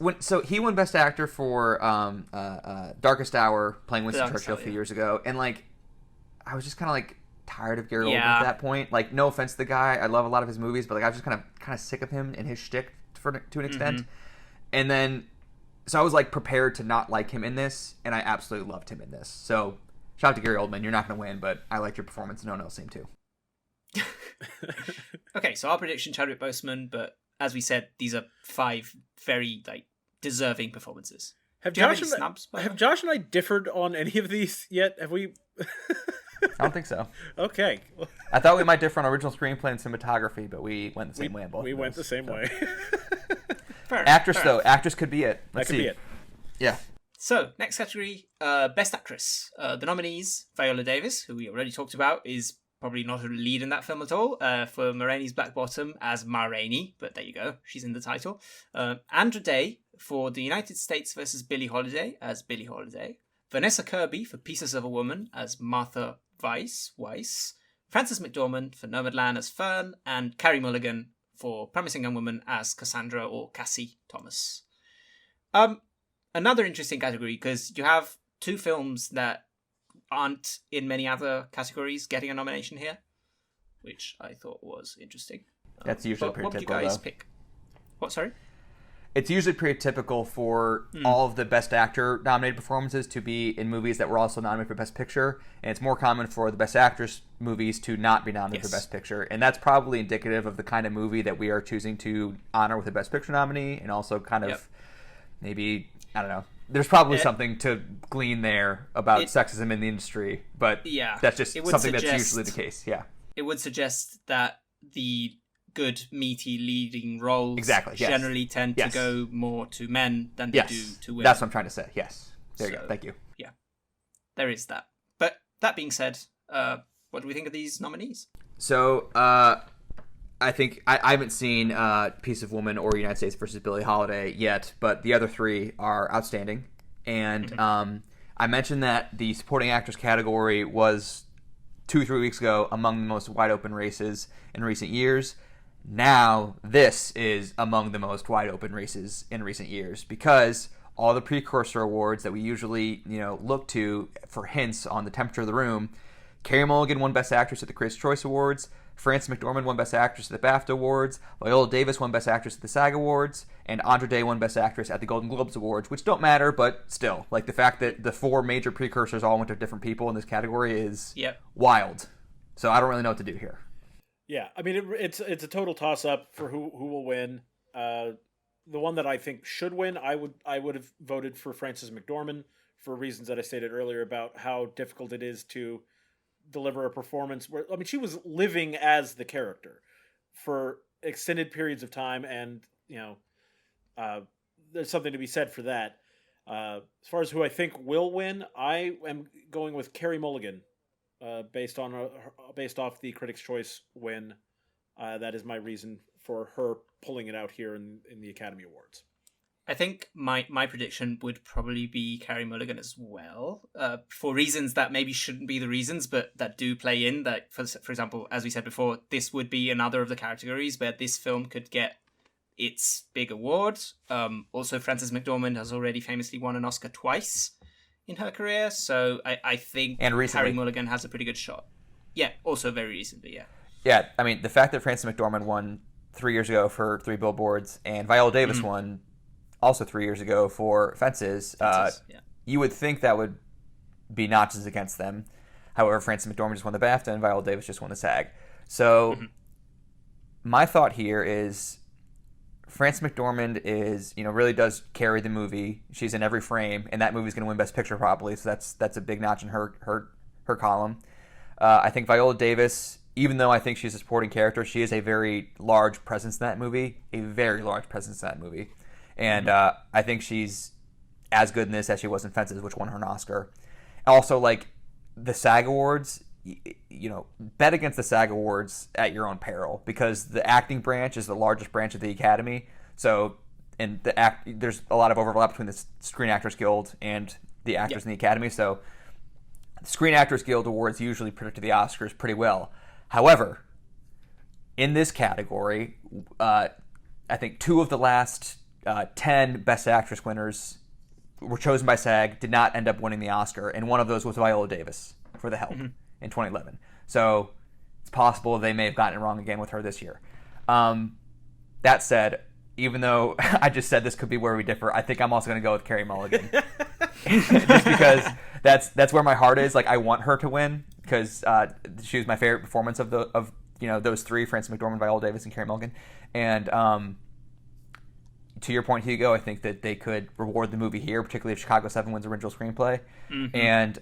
he won Best Actor for Darkest Hour, playing Winston Churchill a few years ago, and like, I was just kind of like tired of Gary Oldman at that point. Like, no offense to the guy, I love a lot of his movies, but like, I was just kind of sick of him and his shtick to an extent. And then, so I was like prepared to not like him in this, and I absolutely loved him in this. So shout out to Gary Oldman. You're not going to win, but I liked your performance. No one else seemed to. Okay, so our prediction, Chadwick Boseman, but as we said, these are 5 very deserving performances. Have Do you have Josh any and snubs? by the have way? Josh and I differed on any of these yet? Have we? I don't think so. Okay. I thought we might differ on original screenplay and cinematography, but we went the same way on both. We of went those, the same so. way. Fair, Actress fair though, enough. actress could be it. That Let's could see. be it. Yeah. So, next category, Best Actress. The nominees, Viola Davis, who we already talked about, is probably not a lead in that film at all, for Ma Rainey's Black Bottom as Ma Rainey, but there you go, she's in the title. Andra Day for The United States versus Billie Holiday as Billie Holiday. Vanessa Kirby for Pieces of a Woman as Martha Weiss. Frances McDormand for Nomadland as Fern, and Carey Mulligan for Promising Young Woman as Cassandra or Cassie Thomas. Another interesting category, because you have two films that aren't in many other categories getting a nomination here, which I thought was interesting. That's usually But pretty what would you typical, guys though. pick? What, sorry? It's usually pretty typical for all of the Best Actor nominated performances to be in movies that were also nominated for Best Picture, and it's more common for the Best Actress movies to not be nominated for Best Picture, and that's probably indicative of the kind of movie that we are choosing to honor with a Best Picture nominee, and also kind of maybe, I don't know, there's probably something to glean there about sexism in the industry, but that's just something that's usually the case. Yeah, it would suggest that the good, meaty leading roles yes. generally tend to go more to men than they do to women. That's what I'm trying to say. Yes. There you go. Thank you. Yeah, there is that. But that being said, what do we think of these nominees? So, I think I haven't seen Piece of Woman or United States versus Billie Holiday yet, but the other three are outstanding. And I mentioned that the supporting actress category was 2-3 weeks ago among the most wide open races in recent years. Now this is among the most wide open races in recent years, because all the precursor awards that we usually look to for hints on the temperature of the room. Carey Mulligan won Best Actress at the Critics' Choice Awards. Frances McDormand won Best Actress at the BAFTA Awards. Viola Davis won Best Actress at the SAG Awards. And Andra Day won Best Actress at the Golden Globes Awards, which don't matter, but still. Like, the fact that the four major precursors all went to different people in this category is wild. So I don't really know what to do here. Yeah, I mean, it's a total toss-up for who will win. The one that I think should win, I would have voted for Frances McDormand for reasons that I stated earlier about how difficult it is to deliver a performance where, I mean, she was living as the character for extended periods of time, and there's something to be said for that. As far as who I think will win, I am going with Carey Mulligan, based off the Critics' Choice win. That is my reason for her pulling it out here in the Academy Awards. I think my prediction would probably be Carey Mulligan as well, for reasons that maybe shouldn't be the reasons, but that do play in. That, for example, as we said before, this would be another of the categories where this film could get its big award. Also, Frances McDormand has already famously won an Oscar twice in her career, so I think Carey Mulligan has a pretty good shot. Yeah, also very recently, yeah. Yeah, I mean, the fact that Frances McDormand won 3 years ago for 3 Billboards, and Viola Davis won also 3 years ago for Fences, you would think that would be notches against them. However, Frances McDormand just won the BAFTA, and Viola Davis just won the SAG. So my thought here is Frances McDormand is, really does carry the movie. She's in every frame, and that movie's going to win Best Picture probably, so that's a big notch in her column. I think Viola Davis, even though I think she's a supporting character, she is a very large presence in that movie, And I think she's as good in this as she was in Fences, which won her an Oscar. Also, like, the SAG Awards, bet against the SAG Awards at your own peril, because the acting branch is the largest branch of the Academy. So, and there's a lot of overlap between the Screen Actors Guild and the actors in the Academy. So, the Screen Actors Guild Awards usually predict the Oscars pretty well. However, in this category, I think 2 of the last 10 Best Actress winners were chosen by SAG, did not end up winning the Oscar, and one of those was Viola Davis for The Help in 2011. So it's possible they may have gotten it wrong again with her this year. That said, even though I just said this could be where we differ, I think I'm also going to go with Carey Mulligan. Just because that's where my heart is. Like, I want her to win, because she was my favorite performance of those 3, Frances McDormand, Viola Davis, and Carey Mulligan. And to your point, Hugo, I think that they could reward the movie here, particularly if Chicago 7 wins original screenplay. Mm-hmm. And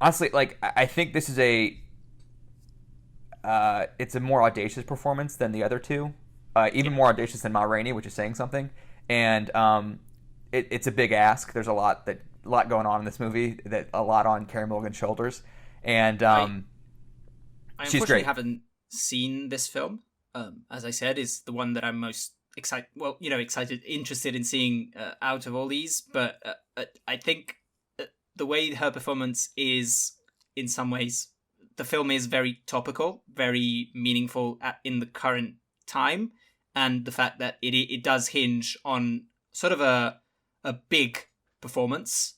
honestly, like, I think this is it's a more audacious performance than the other two, even more audacious than Ma Rainey, which is saying something. And it's a big ask. There's a lot going on in this movie, a lot on Carey Mulligan's shoulders, and I she's great. Haven't seen this film. As I said, is the one that I'm most interested in seeing out of all these. But I think the way her performance is, in some ways, the film is very topical, very meaningful in the current time, and the fact that it does hinge on sort of a big performance,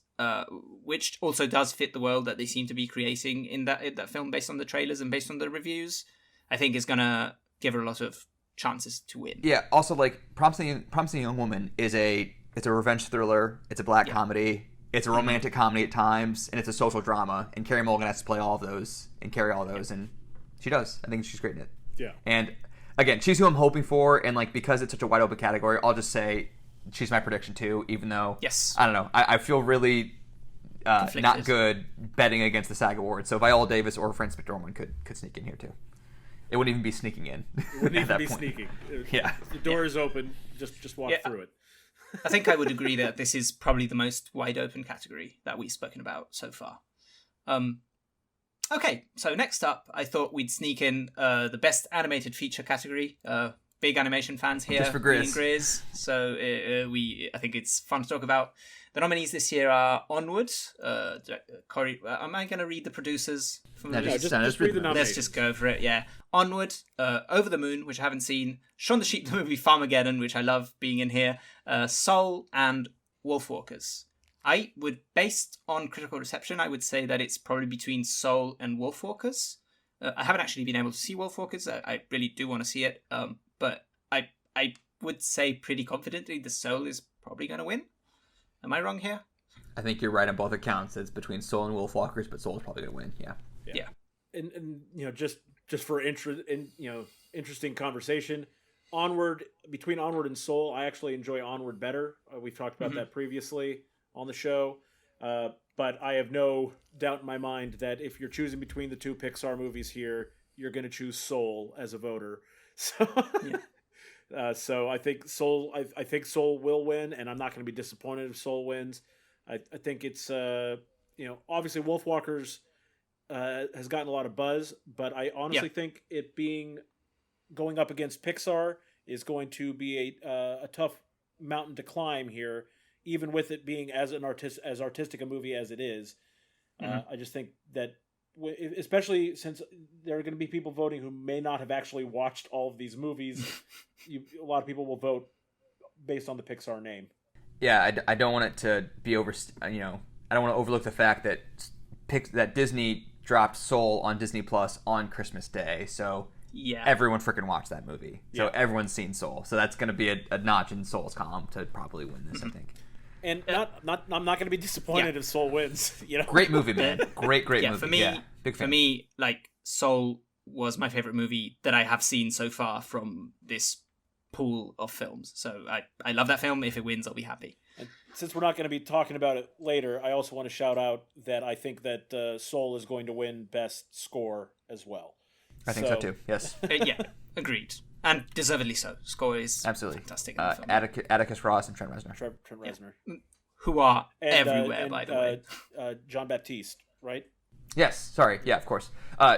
which also does fit the world that they seem to be creating in that film based on the trailers and based on the reviews, I think is gonna give her a lot of chances to win. Yeah. Also, like, Promising Young Woman it's a revenge thriller. It's a black comedy. It's a romantic comedy at times, and it's a social drama. And Carey Mulligan has to play all of those and carry all of those, and she does. I think she's great in it. Yeah. And again, she's who I'm hoping for, and like, because it's such a wide open category, I'll just say she's my prediction too. Even though I don't know, I feel really not good betting against the SAG Awards. So Viola Davis or Frances McDormand could sneak in here too. It wouldn't even be sneaking in. It wouldn't even be sneaking. Yeah. The door is open. Just walk through it. I think I would agree that this is probably the most wide open category that we've spoken about so far. Okay, so next up, I thought we'd sneak in the best animated feature category. Big animation fans here. Just for Grizz. Grizz. So I think it's fun to talk about. The nominees this year are Onward. Corey, am I going to read the producers? Just read the nominees. Let's just go for it, yeah. Onward, Over the Moon, which I haven't seen, Shaun the Sheep, the movie Farmageddon, which I love being in here, Soul, and Wolfwalkers. Based on critical reception, I would say that it's probably between Soul and Wolfwalkers. I haven't actually been able to see Wolfwalkers. I really do want to see it, but I would say pretty confidently the Soul is probably going to win. Am I wrong here? I think you're right on both accounts. It's between Soul and Wolfwalkers, but Soul is probably going to win. Yeah. And just for interesting conversation, between Onward and Soul, I actually enjoy Onward better. We've talked about that previously on the show, but I have no doubt in my mind that if you're choosing between the two Pixar movies here, you're going to choose Soul as a voter. So. So I think Soul. I think Soul will win, and I'm not going to be disappointed if Soul wins. I think it's obviously Wolfwalkers has gotten a lot of buzz, but I honestly think it going up against Pixar is going to be a tough mountain to climb here, even with it being as artistic a movie as it is. I just think that, especially since there are going to be people voting who may not have actually watched all of these movies, a lot of people will vote based on the Pixar name. Yeah, I don't want it to be I don't want to overlook the fact that Disney dropped Soul on Disney Plus on Christmas Day, so everyone freaking watched that movie. So everyone's seen Soul, so that's going to be a notch in Soul's column to probably win this, I think. And I'm not going to be disappointed if Soul wins. Great movie, man. Great movie. For me, big fan. For me, like, Soul was my favorite movie that I have seen so far from this pool of films. So I love that film. If it wins, I'll be happy. And since we're not going to be talking about it later, I also want to shout out that I think that Soul is going to win Best Score as well. I think so too. Yes. Agreed. And deservedly so. Score is absolutely fantastic in the film. Atticus Ross and Trent Reznor. Trent Reznor. Who are everywhere, by the way. John Baptiste, right? Yes. Sorry. Yeah, of course.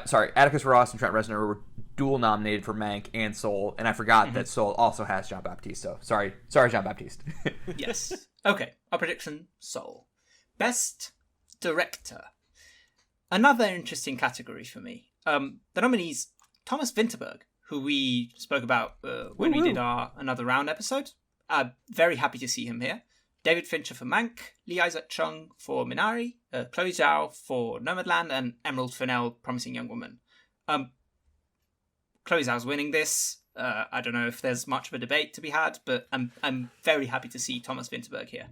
Sorry. Atticus Ross and Trent Reznor were dual nominated for Mank and Soul, and I forgot that Soul also has John Baptiste, so sorry, John Baptiste. Yes. Okay. Our prediction, Soul. Best Director. Another interesting category for me. The nominees, Thomas Vinterberg, who we spoke about when we did our Another Round episode. Very happy to see him here. David Fincher for Mank, Lee Isaac Chung for Minari, Chloe Zhao for Nomadland, and Emerald Fennell, Promising Young Woman. Chloe Zhao's winning this. I don't know if there's much of a debate to be had, but I'm very happy to see Thomas Vinterberg here.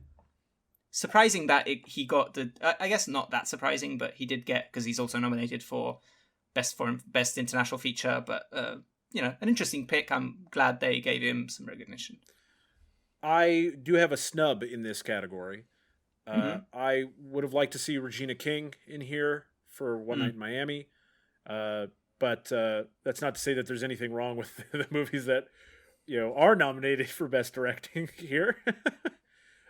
Surprising that he got the... I guess not that surprising, but he did get, because he's also nominated for Best International Feature, but... an interesting pick. I'm glad they gave him some recognition. I do have a snub in this category. Mhm. I would have liked to see Regina King in here for One Night in Miami. But that's not to say that there's anything wrong with the movies that are nominated for best directing here.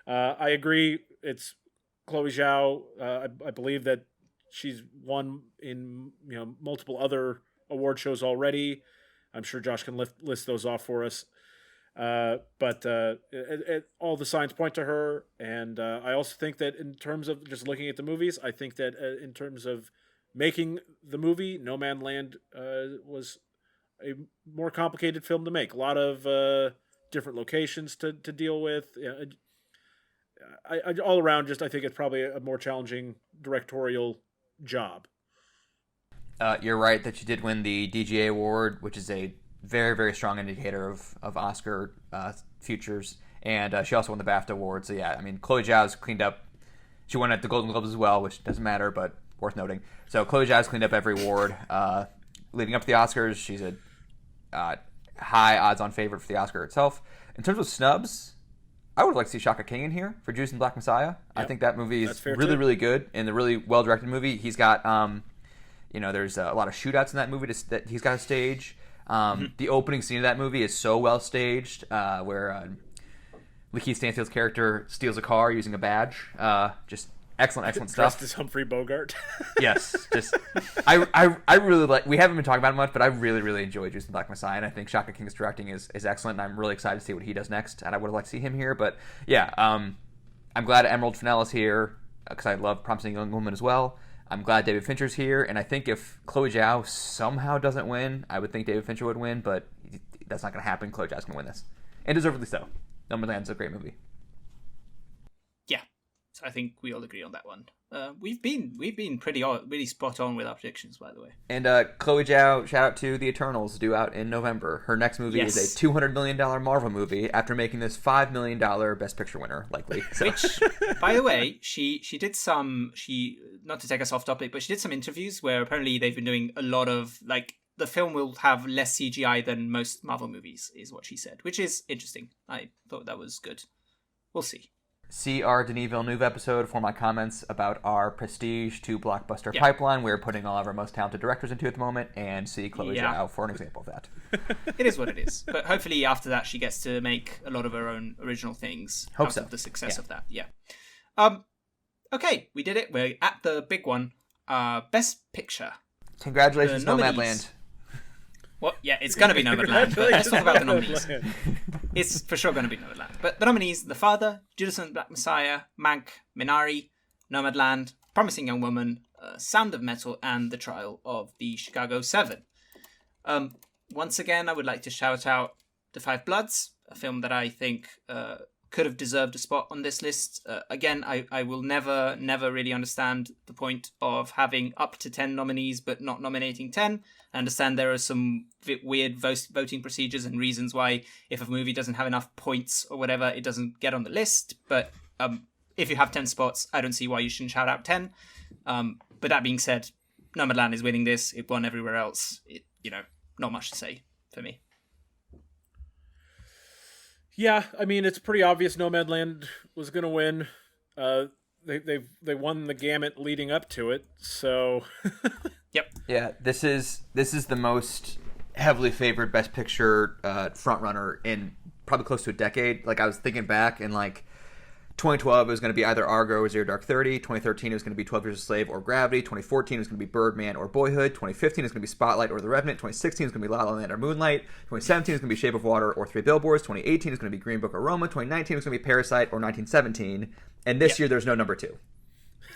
I agree. It's Chloe Zhao. I believe that she's won in multiple other award shows already. I'm sure Josh can list those off for us. But all the signs point to her, and I also think that in terms of just looking at the movies, I think that in terms of making the movie, No Man Land was a more complicated film to make. A lot of different locations to deal with. All around, just I think it's probably a more challenging directorial job. You're right that she did win the DGA award, which is a very, very strong indicator of Oscar futures. And she also won the BAFTA award. So, yeah, I mean, Chloe Zhao's cleaned up. She won at the Golden Globes as well, which doesn't matter, but worth noting. So, Chloe Zhao's cleaned up every award. Leading up to the Oscars, she's a high odds-on favorite for the Oscar itself. In terms of snubs, I would like to see Shaka King in here for Judas and the Black Messiah. Yep. I think that movie is really, really good and a really well-directed movie. He's got, there's a lot of shootouts in that movie that he's got to stage. The opening scene of that movie is so well staged, where Lakeith Stanfield's character steals a car using a badge. Just excellent stuff. Dressed as Humphrey Bogart. Yes, just I really like. We haven't been talking about it much, but I really, really enjoy Judas and the Black Messiah, and I think Shaka King's directing is excellent. And I'm really excited to see what he does next, and I would have liked to see him here. But yeah, I'm glad Emerald Fennell is here because I love Promising Young Woman as well. I'm glad David Fincher's here, and I think if Chloe Zhao somehow doesn't win, I would think David Fincher would win, but that's not going to happen. Chloe Zhao's going to win this, and deservedly so. Nomadland's a great movie. Yeah, so I think we all agree on that one. We've been really spot on with our predictions, by the way. And Chloe Zhao, shout out to The Eternals, due out in November. Her next movie is a $200 million Marvel movie after making this $5 million Best Picture winner, likely. So. Which, by the way, she did not to take us off topic, but she did some interviews where apparently they've been doing a lot of, like, the film will have less CGI than most Marvel movies, is what she said, which is interesting. I thought that was good. We'll see. See our Denis Villeneuve episode for my comments about our Prestige to Blockbuster pipeline. We're putting all of our most talented directors into at the moment, and see Chloe Zhao for an example of that. It is what it is. But hopefully after that she gets to make a lot of her own original things out of the success of that. Yeah. Okay, we did it. We're at the big one. Best Picture. Congratulations, Nomadland. What? Yeah, it's going to be Nomadland, but let's talk about the nominees. It's for sure going to be Nomadland. But the nominees, The Father, Judas and the Black Messiah, Mank, Minari, Nomadland, Promising Young Woman, Sound of Metal, and The Trial of the Chicago 7. Once again, I would like to shout out The Five Bloods, a film that I think could have deserved a spot on this list. Again, I will never really understand the point of having up to 10 nominees but not nominating 10. I understand there are some weird voting procedures and reasons why if a movie doesn't have enough points or whatever, it doesn't get on the list. But if you have 10 spots, I don't see why you shouldn't shout out 10. But that being said, Nomadland is winning this. It won everywhere else. Not much to say for me. Yeah, I mean, it's pretty obvious Nomadland was going to win. They won the gamut leading up to it, so... Yep. Yeah, this is the most heavily favored Best Picture frontrunner in probably close to a decade. Like, I was thinking back, and 2012 it was going to be either Argo or Zero Dark 30. 2013 it was going to be 12 Years a Slave or Gravity. 2014 it was going to be Birdman or Boyhood. 2015 it was going to be Spotlight or The Revenant. 2016 it was going to be La La Land or Moonlight. 2017 it was going to be Shape of Water or Three Billboards. 2018 it was going to be Green Book or Roma. 2019 it was going to be Parasite or 1917. And this year there's no number 2.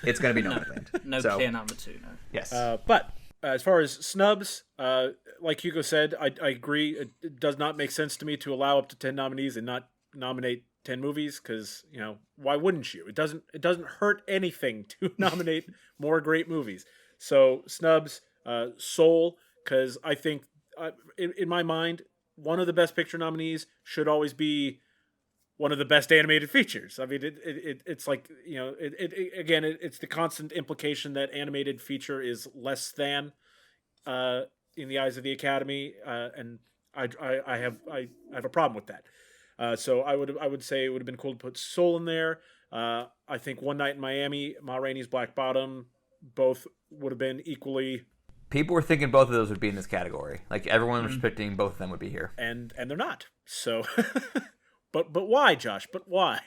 It's going to be Nomadland. No clear number 2, no. Yes. But as far as snubs, like Hugo said, I agree. It does not make sense to me to allow up to 10 nominees and not nominate 10 movies because, why wouldn't you? It doesn't hurt anything to nominate more great movies. So snubs, Soul, because I think in my mind, one of the Best Picture nominees should always be one of the best animated features. I mean, it's like, it's the constant implication that animated feature is less than in the eyes of the Academy, and I have a problem with that. So I would say it would have been cool to put Soul in there. I think One Night in Miami, Ma Rainey's Black Bottom, both would have been equally. People were thinking both of those would be in this category. Like everyone was predicting both of them would be here, and they're not. So, but why, Josh? But why?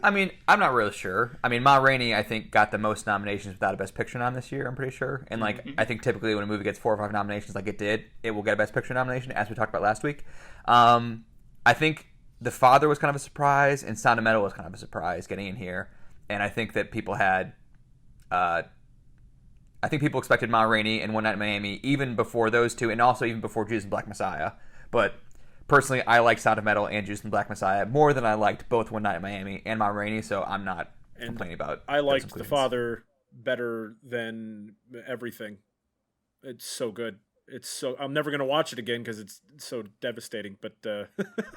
I mean, I'm not really sure. I mean, Ma Rainey, I think, got the most nominations without a Best Picture nom this year, I'm pretty sure. And, like, I think typically when a movie gets 4 or 5 nominations like it did, it will get a Best Picture nomination, as we talked about last week. I think The Father was kind of a surprise, and Sound of Metal was kind of a surprise getting in here. And I think that people had... I think people expected Ma Rainey and One Night in Miami even before those two, and also even before Judas and Black Messiah. But... personally, I like Sound of Metal and Judas and Black Messiah more than I liked both One Night in Miami and Ma Rainey, so I'm not complaining about. I liked The Father better than everything. It's so good. I'm never gonna watch it again because it's so devastating. But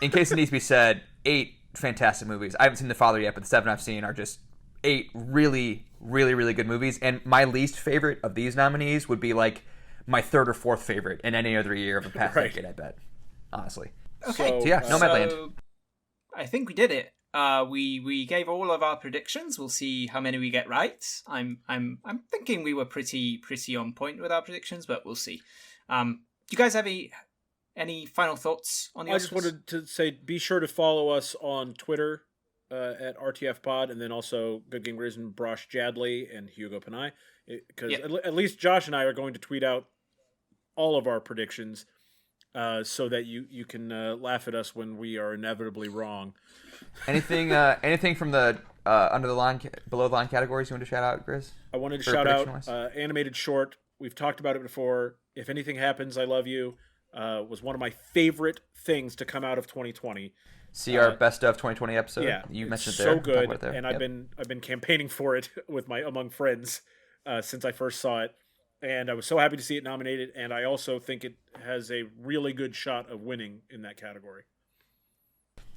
in case it needs to be said, 8 fantastic movies. I haven't seen The Father yet, but the 7 I've seen are just 8 really, really, really good movies. And my least favorite of these nominees would be like my 3rd or 4th favorite in any other year of the past decade, I bet. Honestly. Okay, so yeah, Nomadland. I think we did it. We gave all of our predictions. We'll see how many we get right. I'm thinking we were pretty on point with our predictions, but we'll see. Do you guys have any final thoughts on the Oscars? I just wanted to say, be sure to follow us on Twitter at RTF Pod, and then also Good Game Reason, Brosh Jadley, and Hugo Panay, because at least Josh and I are going to tweet out all of our predictions. So that you can laugh at us when we are inevitably wrong. Anything from the under the line, below the line categories you want to shout out, Grizz? I wanted to shout out animated short. We've talked about it before. If Anything Happens, I Love You was one of my favorite things to come out of 2020. See our best of 2020 episode. Yeah, you mentioned it there. So good, and I've been campaigning for it with among friends since I first saw it. And I was so happy to see it nominated, and I also think it has a really good shot of winning in that category.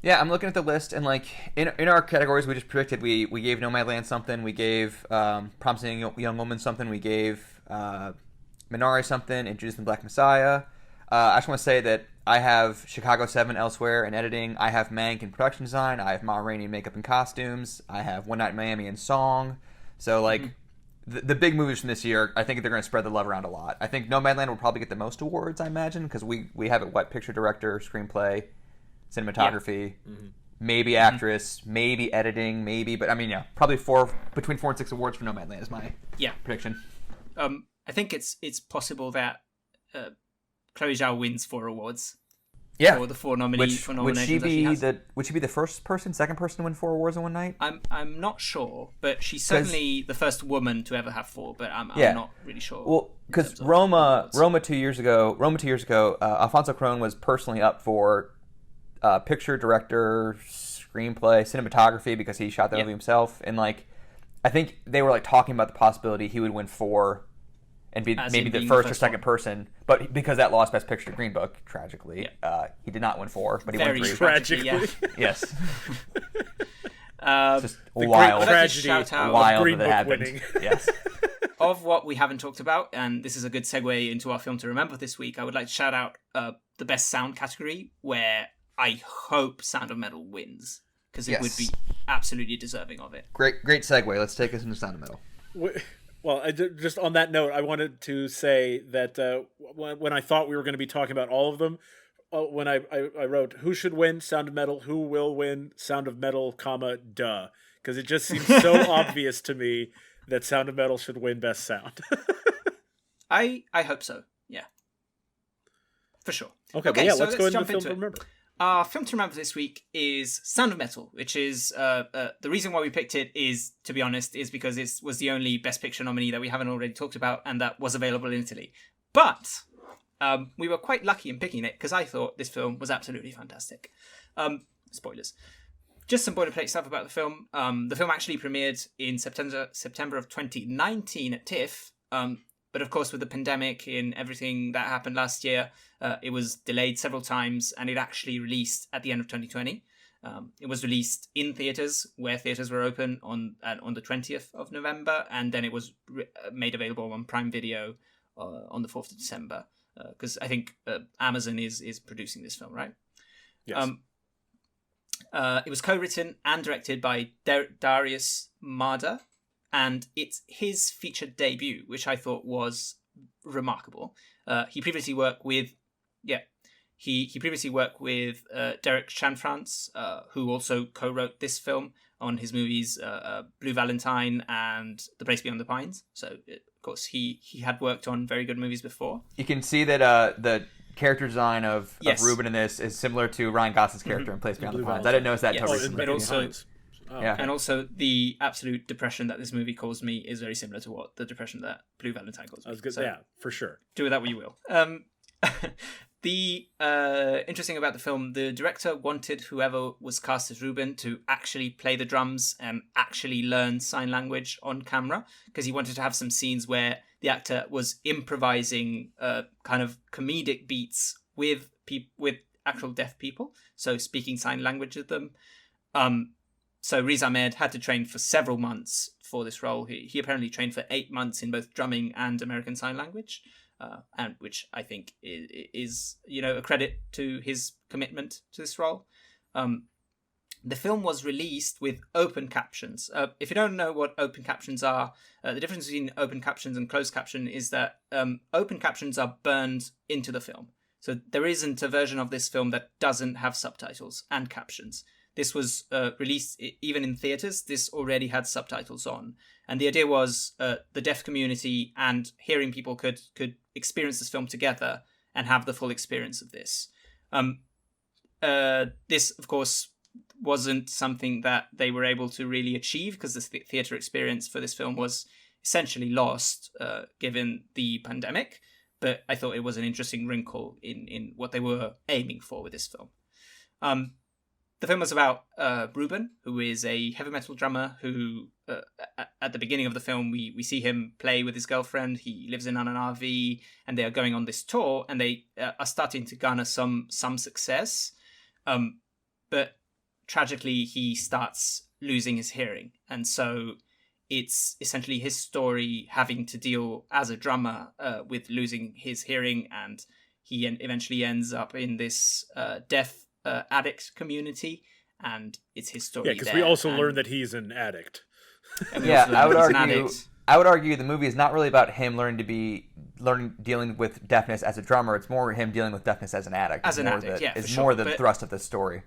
Yeah, I'm looking at the list, and like in our categories, we just predicted we gave Nomadland something, we gave Promising Young Woman something, we gave Minari something, and Judas and Black Messiah. I just want to say that I have Chicago 7 elsewhere in editing. I have Mank in production design. I have Ma Rainey in makeup and costumes. I have One Night in Miami in song. So like. Mm-hmm. The big movies from this year, I think they're going to spread the love around a lot. I think Nomadland will probably get the most awards, I imagine, because we have it, picture director, screenplay, cinematography, maybe actress, maybe editing, maybe, but I mean, yeah, probably between 4 and 6 awards for Nomadland is my prediction. I think it's possible that Chloe Zhao wins 4 awards. Yeah, for the 4 nominations. Would she be the first person, second person to win 4 awards in one night? I'm not sure, but she's certainly the first woman to ever have 4. But I'm not really sure. Well, because Roma 2 years ago, Alfonso Cuarón was personally up for picture, director, screenplay, cinematography because he shot the movie himself, and like I think they were like talking about the possibility he would win 4. And be maybe the first or second person, but because that lost Best Picture to Green Book, tragically, he did not win 4, but he won 3. Tragically, yes. Just wild tragedy. Wild Green that Book happened. Winning. Yes. Of what we haven't talked about, and this is a good segue into our film to remember this week, I would like to shout out the Best Sound category, where I hope Sound of Metal wins, because it would be absolutely deserving of it. Great segue. Let's take us into Sound of Metal. Well, just on that note, I wanted to say that when I thought we were going to be talking about all of them, when I wrote who should win Sound of Metal, who will win Sound of Metal, comma, duh, because it just seems so obvious to me that Sound of Metal should win Best Sound. I hope so. Yeah, for sure. Okay, so let's go into the film to remember. Our film to remember this week is Sound of Metal, which is the reason why we picked it is, to be honest, is because it was the only Best Picture nominee that we haven't already talked about and that was available in Italy. But we were quite lucky in picking it because I thought this film was absolutely fantastic. Spoilers. Just some boilerplate stuff about the film. The film actually premiered in September of 2019 at TIFF. But of course, with the pandemic and everything that happened last year, it was delayed several times, and it actually released at the end of 2020. It was released in theaters where theaters were open on the 20th of November, and then it was made available on Prime Video on the 4th of December. Because I think Amazon is producing this film, right? Yes. It was co-written and directed by Darius Marder, and it's his feature debut, which I thought was remarkable. He previously worked with, he previously worked with Derek Chanfrance, who also co-wrote this film on his movies Blue Valentine and The Place Beyond the Pines. So, of course, he had worked on very good movies before. You can see that the character design of Ruben in this is similar to Ryan Gosling's character in Place Beyond the Pines. I didn't notice that until recently. And also the absolute depression that this movie caused me is very similar to what the depression that Blue Valentine caused me. So, for sure. Do with that what you will. The interesting about the film, the director wanted whoever was cast as Ruben to actually play the drums and actually learn sign language on camera, because he wanted to have some scenes where the actor was improvising kind of comedic beats with actual deaf people, so speaking sign language with them. So Riz Ahmed had to train for several months for this role. He apparently trained for 8 months in both drumming and American Sign Language. And which I think is a credit to his commitment to this role. The film was released with open captions. If you don't know what open captions are, the difference between open captions and closed caption is that open captions are burned into the film. So there isn't a version of this film that doesn't have subtitles and captions. This was released even in theaters. This already had subtitles on. And the idea was the deaf community and hearing people could experience this film together and have the full experience of this. This, of course, wasn't something that they were able to really achieve, because the theatre experience for this film was essentially lost given the pandemic. But I thought it was an interesting wrinkle in what they were aiming for with this film. The film was about Ruben, who is a heavy metal drummer who, at the beginning of the film, we see him play with his girlfriend. He lives in an RV, and they are going on this tour, and they are starting to garner some success. But tragically, he starts losing his hearing. And so it's essentially his story having to deal as a drummer with losing his hearing, and he eventually ends up in this deaf addict community, and it's his story. Yeah, because we also learn that he's an addict. I would argue the movie is not really about him dealing with deafness as a drummer. It's more him dealing with deafness as an addict. It's more the thrust of the story.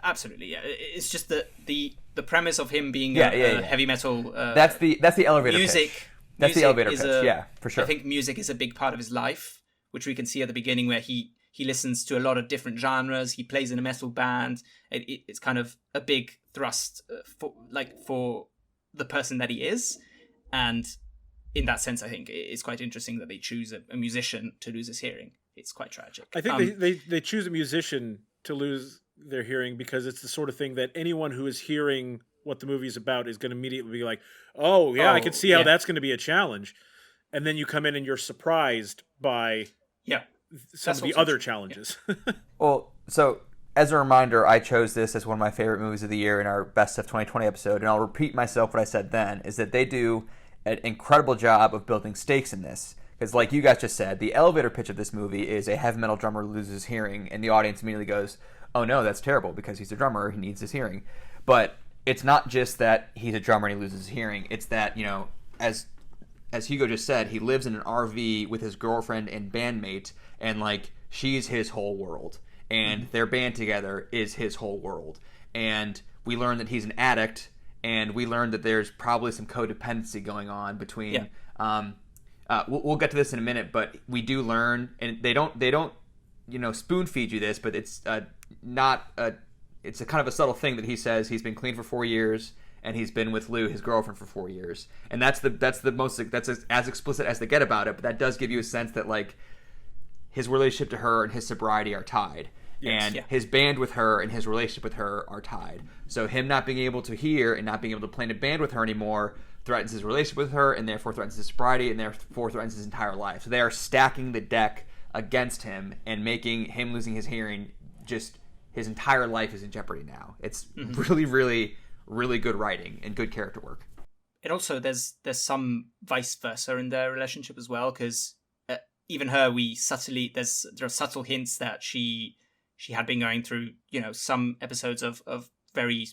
Absolutely, yeah. It's just the premise of him being a heavy metal. That's the elevator music. Pitch. That's the elevator pitch. Yeah, for sure. I think music is a big part of his life, which we can see at the beginning, where he listens to a lot of different genres. He plays in a metal band. It's kind of a big thrust for the person that he is. And in that sense, I think it's quite interesting that they choose a musician to lose his hearing. It's quite tragic. I think they choose a musician to lose their hearing because it's the sort of thing that anyone who is hearing what the movie's about is going to immediately be like, oh, yeah, I can see how that's going to be a challenge. And then you come in and you're surprised by... some of the other challenges. Well, so as a reminder, I chose this as one of my favorite movies of the year in our Best of 2020 episode, and I'll repeat myself what I said then, is that they do an incredible job of building stakes in this. Because like you guys just said, the elevator pitch of this movie is a heavy metal drummer loses hearing, and the audience immediately goes, oh no, that's terrible, because he's a drummer, he needs his hearing. But it's not just that he's a drummer and he loses his hearing, it's that, as Hugo just said, he lives in an RV with his girlfriend and bandmate, and she's his whole world, and their band together is his whole world. And we learn that he's an addict, and we learn that there's probably some codependency going on between. We'll get to this in a minute, but we do learn, and they don't spoon feed you this, but it's it's a kind of a subtle thing that he says he's been clean for 4 years. And he's been with Lou, his girlfriend, for 4 years, and that's as explicit as they get about it. But that does give you a sense that his relationship to her and his sobriety are tied, his band with her and his relationship with her are tied. So him not being able to hear and not being able to play in a band with her anymore threatens his relationship with her, and therefore threatens his sobriety, and therefore threatens his entire life. So they are stacking the deck against him and making him losing his hearing, just his entire life is in jeopardy now. It's really, really, really good writing and good character work. And also there's some vice versa in their relationship as well, because even her, there are subtle hints that she she had been going through, some episodes of very,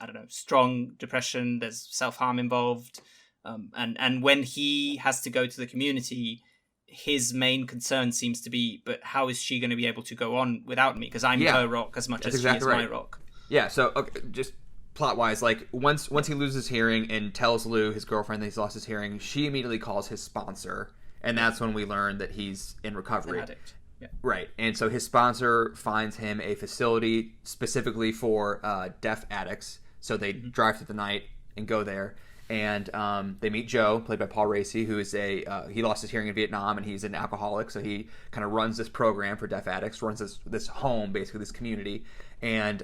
I don't know, strong depression. There's self-harm involved. And when he has to go to the community, his main concern seems to be, but how is she going to be able to go on without me? Because I'm her rock as much as she is my rock. Yeah, so just plot-wise, like, once he loses hearing and tells Lou, his girlfriend, that he's lost his hearing, she immediately calls his sponsor, and that's when we learn that he's in recovery. An addict. Yeah. Right, and so his sponsor finds him a facility specifically for deaf addicts, so they drive through the night and go there. And they meet Joe, played by Paul Raci, who is he lost his hearing in Vietnam, and he's an alcoholic, so he kind of runs this program for deaf addicts, runs this home, basically, this community. And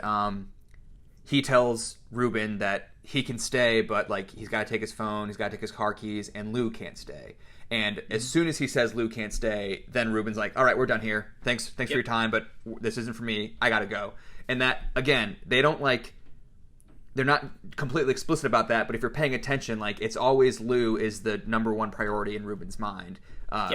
he tells Ruben that he can stay, but, like, he's got to take his phone, he's got to take his car keys, and Lou can't stay. And as soon as he says Lou can't stay, then Ruben's like, all right, we're done here. Thanks for your time, but this isn't for me. I got to go. And that, again, they're not completely explicit about that, but if you're paying attention, like, it's always Lou is the number one priority in Ruben's mind,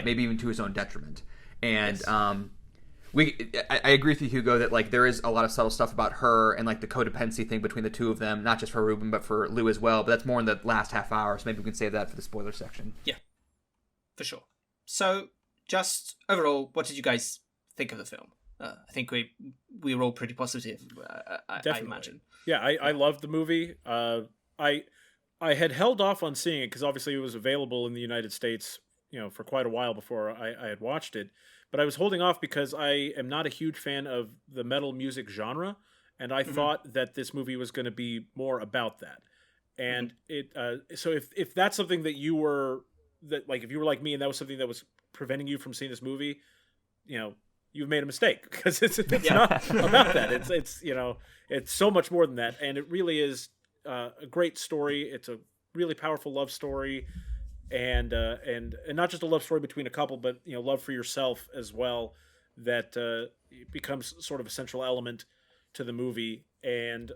maybe even to his own detriment. And I agree with you, Hugo, that, like, there is a lot of subtle stuff about her and, like, the codependency thing between the two of them, not just for Ruben, but for Lou as well. But that's more in the last half hour, so maybe we can save that for the spoiler section. Yeah, for sure. So, just overall, what did you guys think of the film? I think we were all pretty positive, I imagine. Yeah, I loved the movie. I had held off on seeing it because obviously it was available in the United States, for quite a while before I had watched it. But I was holding off because I am not a huge fan of the metal music genre, and I thought that this movie was going to be more about that. And so if that's something that if you were like me and that was something that was preventing you from seeing this movie, you've made a mistake, because it's not about that. It's so much more than that, and it really is a great story. It's a really powerful love story, and not just a love story between a couple, but love for yourself as well. That becomes sort of a central element to the movie, and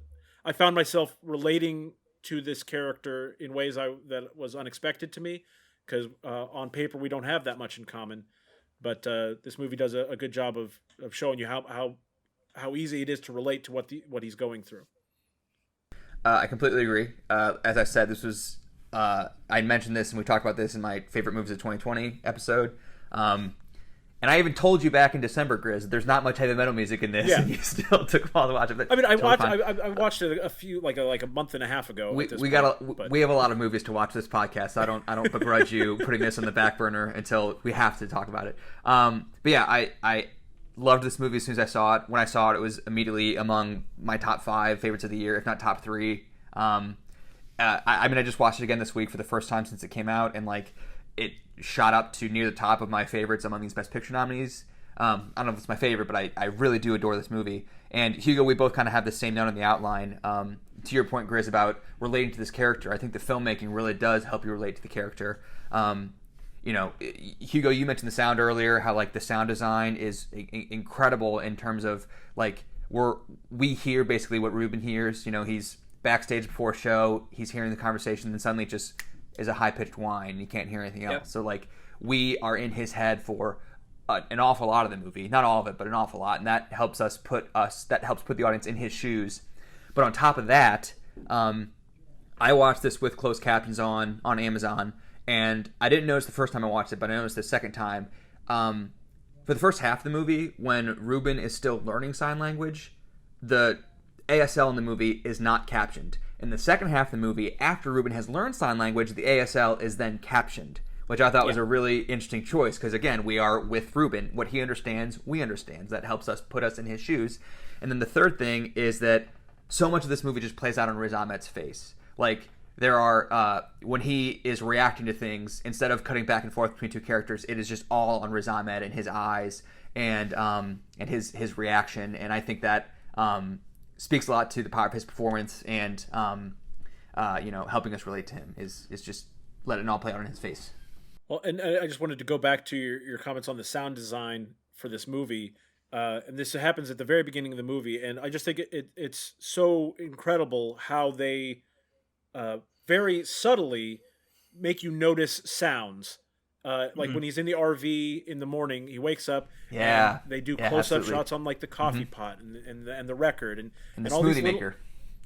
I found myself relating to this character in ways that was unexpected to me, because on paper we don't have that much in common. But this movie does a good job of showing you how easy it is to relate to what he's going through. I completely agree. As I said, this was I mentioned this and we talked about this in my favorite movies of 2020 episode. And I even told you back in December, Grizz, that there's not much heavy metal music in this, and you still took a while to watch it. But I mean, I watched it a few like a month and a half ago. We have a lot of movies to watch this podcast, so I don't begrudge you putting this on the back burner until we have to talk about it. But yeah, I loved this movie as soon as I saw it. When I saw it, it was immediately among my top 5 favorites of the year, if not top 3. I just watched it again this week for the first time since it came out, and like it shot up to near the top of my favorites among these Best Picture nominees. I don't know if it's my favorite, but I really do adore this movie. And Hugo, we both kind of have the same note on the outline. To your point, Grizz, about relating to this character, I think the filmmaking really does help you relate to the character. Hugo, you mentioned the sound earlier, how like the sound design is incredible in terms of like we hear basically what Ruben hears. He's backstage before a show, he's hearing the conversation, and suddenly it just is a high-pitched whine. You can't hear anything else. Yep. So like we are in his head for an awful lot of the movie, not all of it, but an awful lot, and that helps put the audience in his shoes. But on top of that, I watched this with closed captions on Amazon, and I didn't notice the first time I watched it, but I noticed the second time. For the first half of the movie, when Ruben is still learning sign language, the ASL in the movie is not captioned. In the second half of the movie, after Ruben has learned sign language, the ASL is then captioned, which I thought was a really interesting choice, because again, we are with Ruben. What he understands, we understand. That helps us put us in his shoes. And then the third thing is that so much of this movie just plays out on Riz Ahmed's face. Like, there are, when he is reacting to things, instead of cutting back and forth between two characters, it is just all on Riz Ahmed and his eyes and his reaction. And I think that speaks a lot to the power of his performance, and helping us relate to him is just let it all play out on his face. Well, and I just wanted to go back to your comments on the sound design for this movie, and this happens at the very beginning of the movie, and I just think it's so incredible how they very subtly make you notice sounds Like when he's in the RV in the morning, he wakes up. Yeah, and they do yeah, close-up absolutely. shots on like the coffee pot and the record and And the all these smoothie little, maker.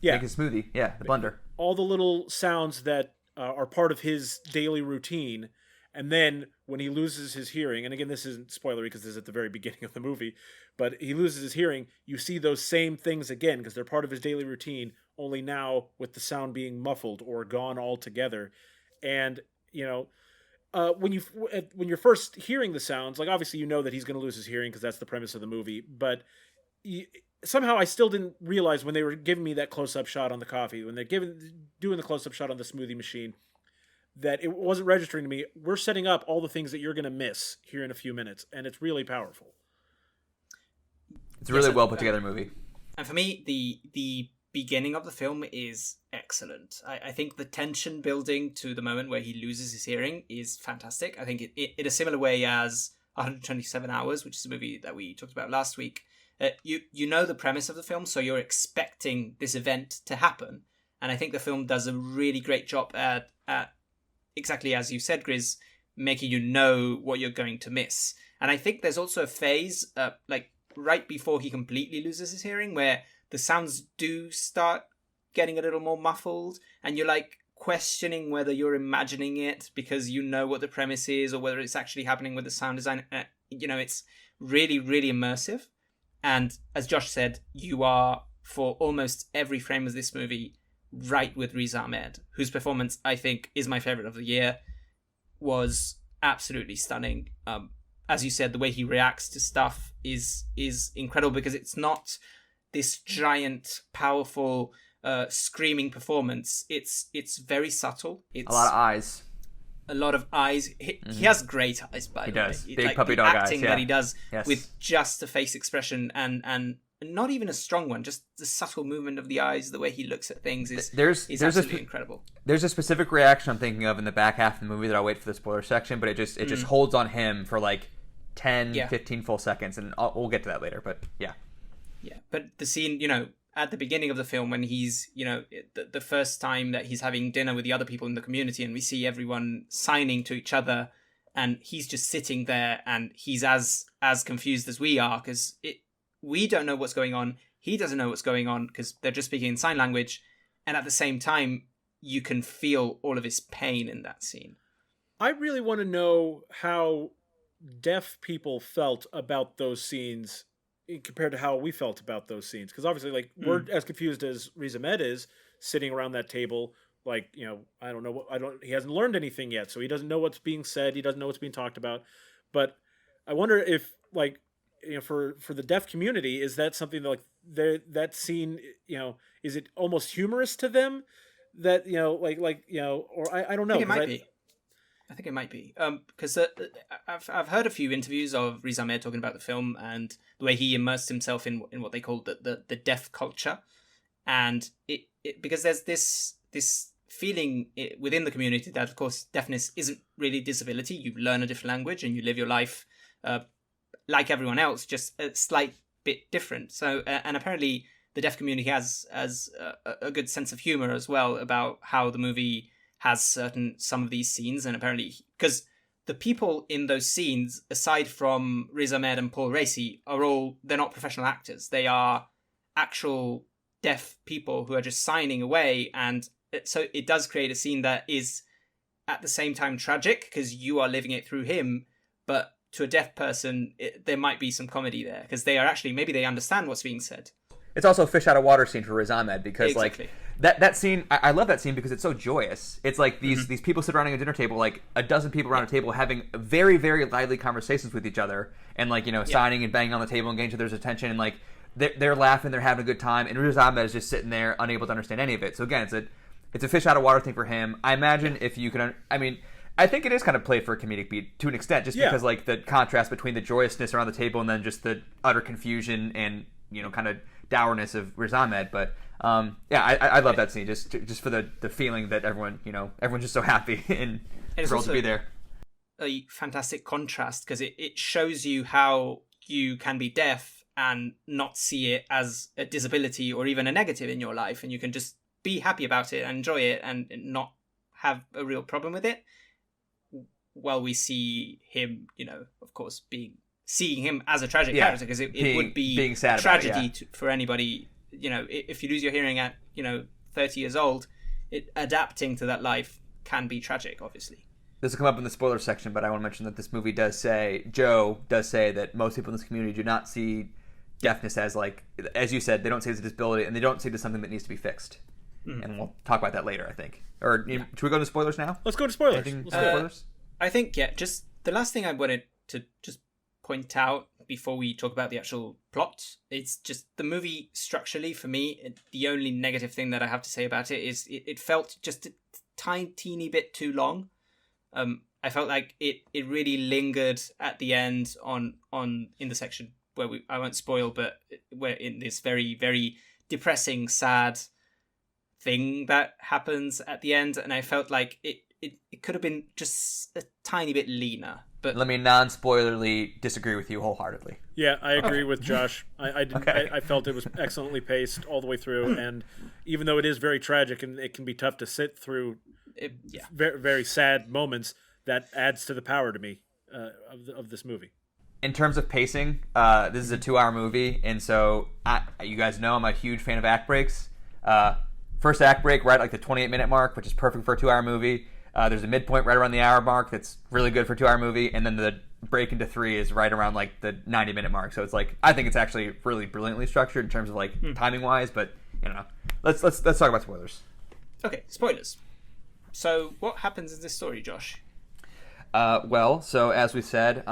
yeah, Make a smoothie. Yeah, the blender. all the little sounds that are part of his daily routine. And then when he loses his hearing, and again, this isn't spoilery because this is at the very beginning of the movie, but he loses his hearing, you see those same things again because they're part of his daily routine, only now with the sound being muffled or gone altogether. And, when you're first hearing the sounds, like obviously you know that he's going to lose his hearing because that's the premise of the movie, but somehow I still didn't realize when they were giving me that close-up shot on the coffee, when they're doing the close-up shot on the smoothie machine, that it wasn't registering to me. We're setting up all the things that you're going to miss here in a few minutes, and it's really powerful. It's a really well put together movie. And for me, the beginning of the film is excellent. I think the tension building to the moment where he loses his hearing is fantastic. I think it in a similar way as 127 Hours, which is a movie that we talked about last week. You know the premise of the film, so you're expecting this event to happen. And I think the film does a really great job at exactly as you said, Grizz, making you know what you're going to miss. And I think there's also a phase, like right before he completely loses his hearing, where the sounds do start getting a little more muffled, and you're like questioning whether you're imagining it because you know what the premise is, or whether it's actually happening with the sound design. It's really, really immersive. And as Josh said, you are, for almost every frame of this movie, right with Riz Ahmed, whose performance I think is my favorite of the year, was absolutely stunning. As you said, the way he reacts to stuff is incredible because it's not this giant, powerful, screaming performance. It's very subtle. It's a lot of eyes. A lot of eyes. He has great eyes, by the way. He does. Big puppy dog eyes. Acting that he does Yes. with just a face expression and not even a strong one, just the subtle movement of the eyes, the way he looks at things is absolutely incredible. There's a specific reaction I'm thinking of in the back half of the movie that I'll wait for the spoiler section, but it just holds on him for like 10, 15 full seconds, and we'll get to that later, but yeah. Yeah, but the scene, at the beginning of the film when he's, the first time that he's having dinner with the other people in the community and we see everyone signing to each other and he's just sitting there and he's as confused as we are because we don't know what's going on. He doesn't know what's going on because they're just speaking in sign language. And at the same time, you can feel all of his pain in that scene. I really want to know how deaf people felt about those scenes compared to how we felt about those scenes. Because obviously, like, we're as confused as Riz Ahmed is sitting around that table. Like, I don't know he hasn't learned anything yet. So he doesn't know what's being said. He doesn't know what's being talked about. But I wonder if, like, for the deaf community, is that something that, like, that scene, is it almost humorous to them that, or I don't know. I think it might be. I think it might be. Because I've heard a few interviews of Riz Ahmed talking about the film and the way he immersed himself in what they call the deaf culture. And it because there's this feeling within the community that, of course, deafness isn't really disability. You learn a different language and you live your life like everyone else, just a slight bit different. So, and apparently the deaf community has a good sense of humor as well about how the movie has some of these scenes. And apparently, because the people in those scenes, aside from Riz Ahmed and Paul Raci, they're not professional actors. They are actual deaf people who are just signing away. And so it does create a scene that is at the same time tragic because you are living it through him, but to a deaf person, there might be some comedy there because they are actually, maybe they understand what's being said. It's also a fish out of water scene for Riz Ahmed because exactly. like that scene, I love that scene because it's so joyous. It's like these people sit around a dinner table, like a dozen people around a table having very, very lively conversations with each other and like, signing and banging on the table and getting each other's attention and like they're laughing, they're having a good time, and Riz Ahmed is just sitting there unable to understand any of it. So again, it's a fish out of water thing for him. I imagine if you can, I think it is kind of played for a comedic beat to an extent, just because like the contrast between the joyousness around the table and then just the utter confusion and kind of dourness of Riz Ahmed. But I love that scene just for the feeling that everyone everyone's just so happy and thrilled to be there. A fantastic contrast because it shows you how you can be deaf and not see it as a disability or even a negative in your life, and you can just be happy about it and enjoy it and not have a real problem with it. while we see him, of course, seeing him as a tragic character, because it would be being sad tragedy about it, for anybody. If you lose your hearing at 30 years old, adapting to that life can be tragic, obviously. This will come up in the spoiler section, but I want to mention that this movie Joe does say that most people in this community do not see deafness as you said, they don't see it as a disability, and they don't see it as something that needs to be fixed. And we'll talk about that later, I think. Or should we go to spoilers now? Let's go to spoilers. Spoilers? I think, just the last thing I wanted to just point out before we talk about the actual plot, it's just the movie structurally, for me, the only negative thing that I have to say about it is it felt just a teeny bit too long. I felt like it really lingered at the end on in the section where I won't spoil, but where in this very, very depressing, sad thing that happens at the end, and I felt like it could have been just a tiny bit leaner. But let me non-spoilerly disagree with you wholeheartedly. Yeah, I agree with Josh. I felt it was excellently paced all the way through, and even though it is very tragic and it can be tough to sit through very, very sad moments, that adds to the power to me of this movie. In terms of pacing, this is a 2-hour movie, and so you guys know I'm a huge fan of act breaks. First act break right at the 28-minute mark, which is perfect for a 2-hour movie. There's a midpoint right around the hour mark that's really good for a 2-hour movie, and then the break into 3 is right around the 90-minute mark. So it's I think it's actually really brilliantly structured in terms of timing wise. But let's talk about spoilers. Okay, spoilers. So what happens in this story, Josh? So as we said,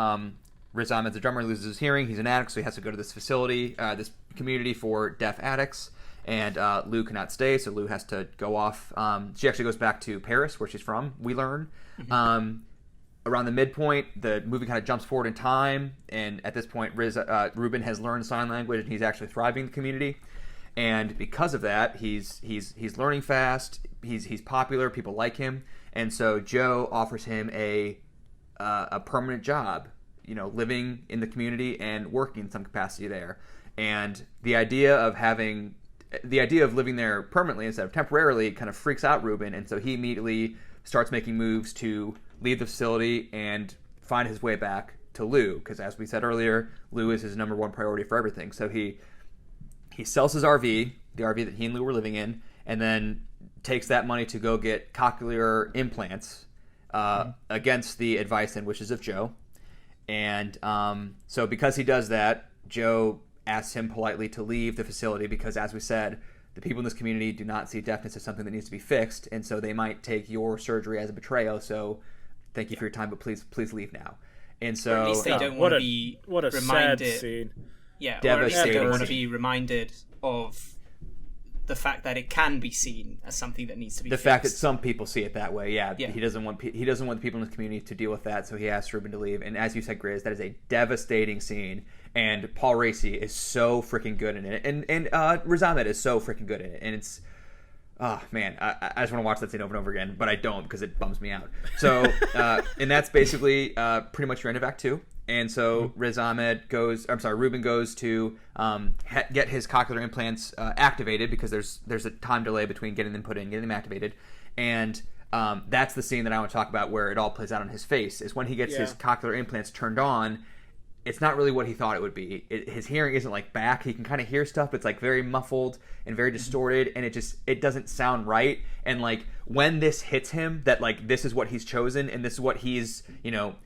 Riz Ahmed's a drummer, loses his hearing. He's an addict, so he has to go to this facility, this community for deaf addicts. And Lou cannot stay, so Lou has to go off. She actually goes back to Paris, where she's from, we learn. Around the midpoint, the movie kind of jumps forward in time, and at this point, Ruben has learned sign language, and he's actually thriving in the community. And because of that, he's learning fast, he's popular, people like him, and so Joe offers him a permanent job, living in the community and working in some capacity there. And the idea of living there permanently instead of temporarily kind of freaks out Ruben, and so he immediately starts making moves to leave the facility and find his way back to Lou, because as we said earlier, Lou is his number one priority for everything. So he sells his RV, the RV that he and Lou were living in, and then takes that money to go get cochlear implants against the advice and wishes of Joe. And so because he does that, Joe asks him politely to leave the facility because, as we said, the people in this community do not see deafness as something that needs to be fixed, and so they might take your surgery as a betrayal. So, thank you for your time, but please leave now. And so, or at least they don't want to be reminded. Sad scene. Yeah, or at least they don't want to be reminded of the fact that it can be seen as something that needs to be fixed. The fact that some people see it that way, yeah. He doesn't want the people in his community to deal with that, so he asks Ruben to leave. And as you said, Grizz, that is a devastating scene. And Paul Raci is so freaking good in it, and Riz Ahmed is so freaking good in it, and it's, oh man, I just want to watch that scene over and over again, but I don't because it bums me out. So, and that's basically pretty much your end of Act 2. And so Ruben goes to get his cochlear implants activated because there's a time delay between getting them put in, getting them activated, and that's the scene that I want to talk about where it all plays out on his face. Is when he gets his cochlear implants turned on. It's not really what he thought it would be. His hearing isn't back. He can kind of hear stuff, but it's very muffled and very distorted, and it doesn't sound right. And when this hits him, that this is what he's chosen, and this is what he's,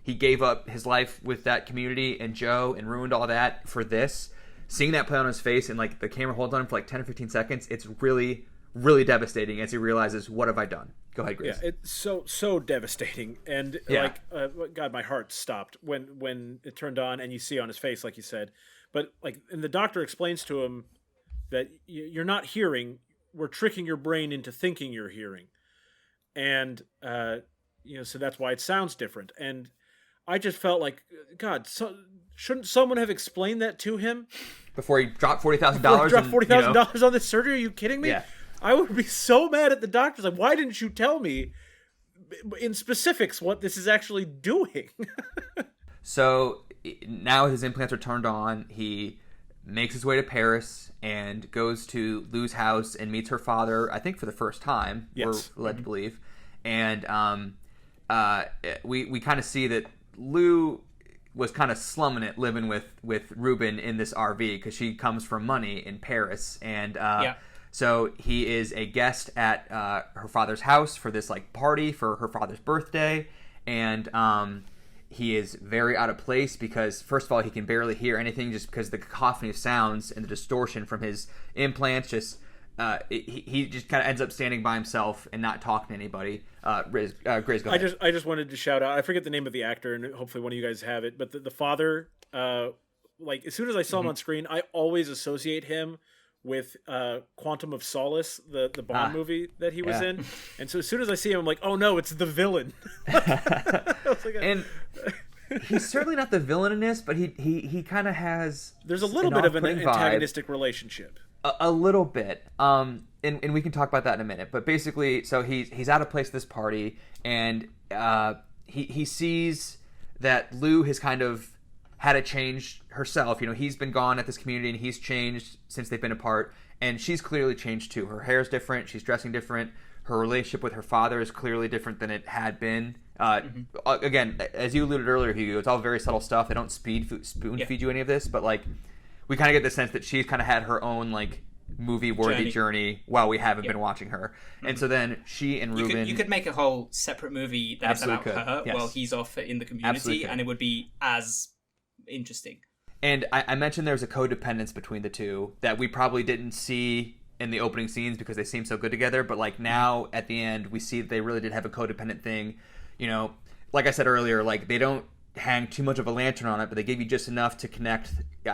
he gave up his life with that community and Joe and ruined all that for this. Seeing that play on his face and the camera holds on him for 10 or 15 seconds, it's really, really devastating as he realizes, what have I done? Go ahead, Grace. Yeah, it's so devastating, and God, my heart stopped when it turned on, and you see on his face, like you said, but and the doctor explains to him that you're not hearing. We're tricking your brain into thinking you're hearing, and so that's why it sounds different. And I just felt God, shouldn't someone have explained that to him before he dropped $40,000? Dropped $40,000 on this surgery? Are you kidding me? Yeah. I would be so mad at the doctors. Why didn't you tell me in specifics what this is actually doing? So now his implants are turned on. He makes his way to Paris and goes to Lou's house and meets her father, I think for the first time, yes. we're led to believe. And we kind of see that Lou was kind of slumming it living with Ruben in this RV because she comes from money in Paris, and so he is a guest at her father's house for this like party for her father's birthday, and he is very out of place because first of all he can barely hear anything just because of the cacophony of sounds and the distortion from his implants. Just he just kind of ends up standing by himself and not talking to anybody. Grizz, go ahead. I just wanted to shout out. I forget the name of the actor, and hopefully one of you guys have it. But the father, like as soon as I saw him on screen, I always associate him with Quantum of Solace, the Bond movie that he was in. And so as soon as I see him, I'm like, oh no, it's the villain. And he's certainly not the villain in this, but he kind of has. There's a little bit of an antagonistic relationship. A little bit, and we can talk about that in a minute. But basically, so he's out of place at this party, and he sees that Lou has kind of had to change herself. You know, he's been gone at this community, and he's changed since they've been apart, and she's clearly changed too. Her hair's different, she's dressing different. Her relationship with her father is clearly different than it had been. Again, as you alluded earlier, Hugo, it's all very subtle stuff. They don't spoon feed you any of this, but like. We kind of get the sense that she's kind of had her own like movie-worthy journey while we haven't been watching her, and so then she and Ruben. You could make a whole separate movie that's about her while he's off in the community, and it would be as interesting. And I mentioned there's a codependence between the two that we probably didn't see in the opening scenes because they seem so good together, but like now at the end we see that they really did have a codependent thing. You know, like I said earlier, like they don't hang too much of a lantern on it, but they give you just enough to connect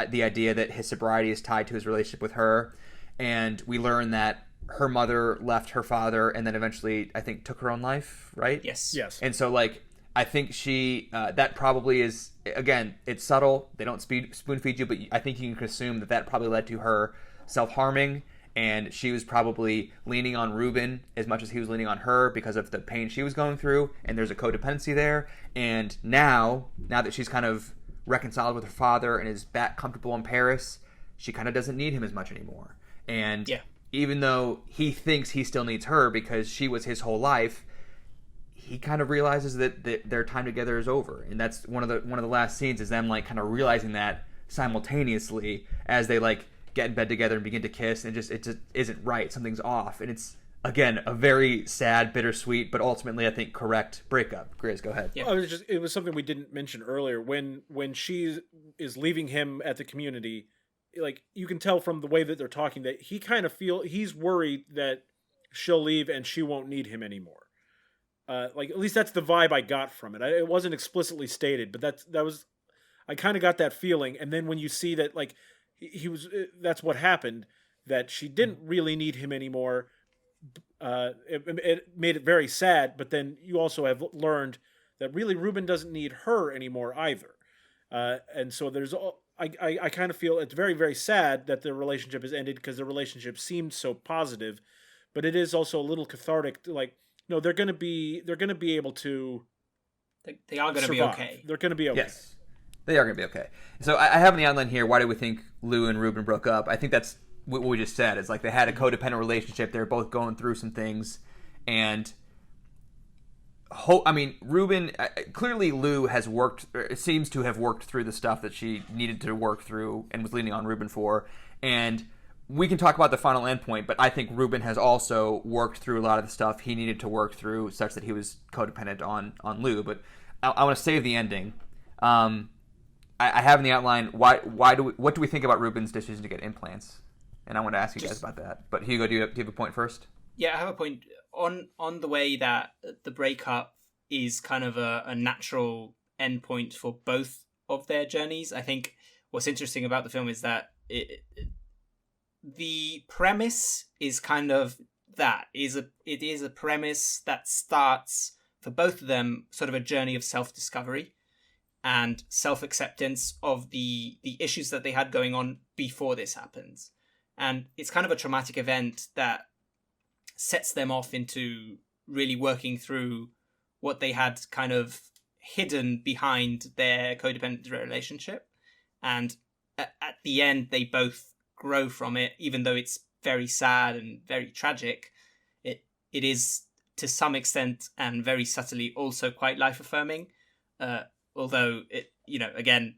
the idea that his sobriety is tied to his relationship with her. And we learn that her mother left her father and then eventually, I think, took her own life, right? Yes. And so, like, I think she, that probably is, again, it's subtle. They don't spoon feed you, but I think you can assume that probably led to her self-harming. And she was probably leaning on Ruben as much as he was leaning on her because of the pain she was going through. And there's a codependency there. And now that she's kind of reconciled with her father and is back comfortable in Paris, she kind of doesn't need him as much anymore. And even though he thinks he still needs her because she was his whole life, he kind of realizes that their time together is over. And that's one of the last scenes is them like kind of realizing that simultaneously as they like get in bed together and begin to kiss, and it just isn't right. Something's off, and it's again a very sad, bittersweet, but ultimately I think correct breakup. Grizz, go ahead. Yeah, it was something we didn't mention earlier. When she is leaving him at the community, like you can tell from the way that they're talking that he kind of he's worried that she'll leave and she won't need him anymore. Like at least that's the vibe I got from it. It wasn't explicitly stated, but I kind of got that feeling. And then when you see that like. That's what happened, that she didn't really need him anymore. It made it very sad, but then you also have learned that really Ruben doesn't need her anymore either. And so I kind of feel it's very, very sad that the relationship has ended because the relationship seemed so positive, but it is also a little cathartic to like, no, they're going to be able to. They are going to be okay. They're going to be okay. Yes. They are going to be okay. So I have in the outline here, why do we think Lou and Ruben broke up? I think that's what we just said. It's like they had a codependent relationship. They were both going through some things. And, Ruben, clearly Lou seems to have worked through the stuff that she needed to work through and was leaning on Ruben for. And we can talk about the final endpoint, but I think Ruben has also worked through a lot of the stuff he needed to work through such that he was codependent on Lou. But I want to save the ending. I have in the outline what do we think about Ruben's decision to get implants, and I want to ask you guys about that. But Hugo, do you have a point first? Yeah, I have a point on the way that the breakup is kind of a natural endpoint for both of their journeys. I think what's interesting about the film is that the premise is kind of it is a premise that starts for both of them sort of a journey of self-discovery and self-acceptance of the issues that they had going on before this happens. And it's kind of a traumatic event that sets them off into really working through what they had kind of hidden behind their codependent relationship. And at the end, they both grow from it, even though it's very sad and very tragic. It is to some extent and very subtly also quite life affirming. Although it, again,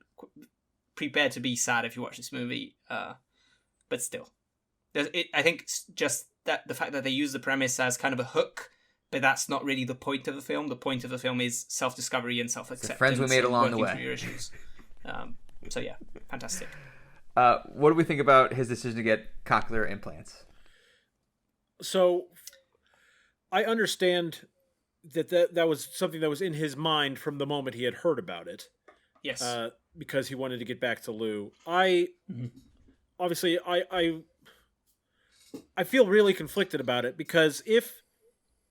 prepare to be sad if you watch this movie. But still, I think just that the fact that they use the premise as kind of a hook, but that's not really the point of the film. The point of the film is self-discovery and self-acceptance. The friends we made along the way. Through your issues. So yeah, fantastic. What do we think about his decision to get cochlear implants? So, I understand that was something that was in his mind from the moment he had heard about it. Yes. Because he wanted to get back to Lou. Obviously, I feel really conflicted about it, because if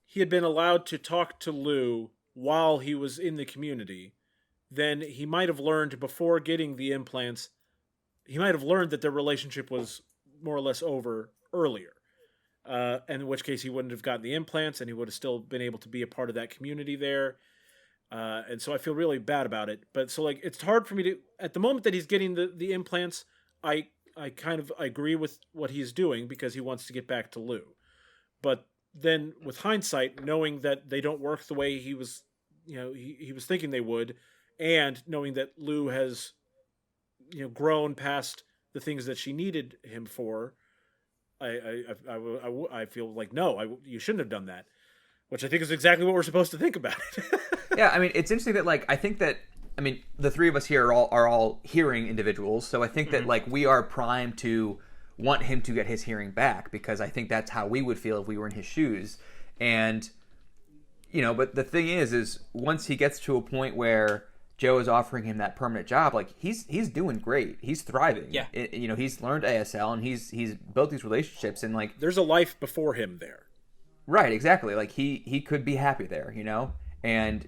he had been allowed to talk to Lou while he was in the community, then he might have learned before getting the implants, he might have learned that their relationship was more or less over earlier. And in which case he wouldn't have gotten the implants, and he would have still been able to be a part of that community there. And so I feel really bad about it. But so it's hard for me to, at the moment that he's getting the implants, I kind of agree with what he's doing because he wants to get back to Lou. But then with hindsight, knowing that they don't work the way he was, he was thinking they would, and knowing that Lou has, grown past the things that she needed him for, I feel like, no, you shouldn't have done that, which I think is exactly what we're supposed to think about it. Yeah, I mean, it's interesting that I think that, the three of us here are all hearing individuals, so I think that we are primed to want him to get his hearing back, because I think that's how we would feel if we were in his shoes. And but the thing is once he gets to a point where Joe is offering him that permanent job, he's doing great. He's thriving. Yeah. He's learned ASL, and he's built these relationships, and there's a life before him there. Right, exactly. He could be happy there, and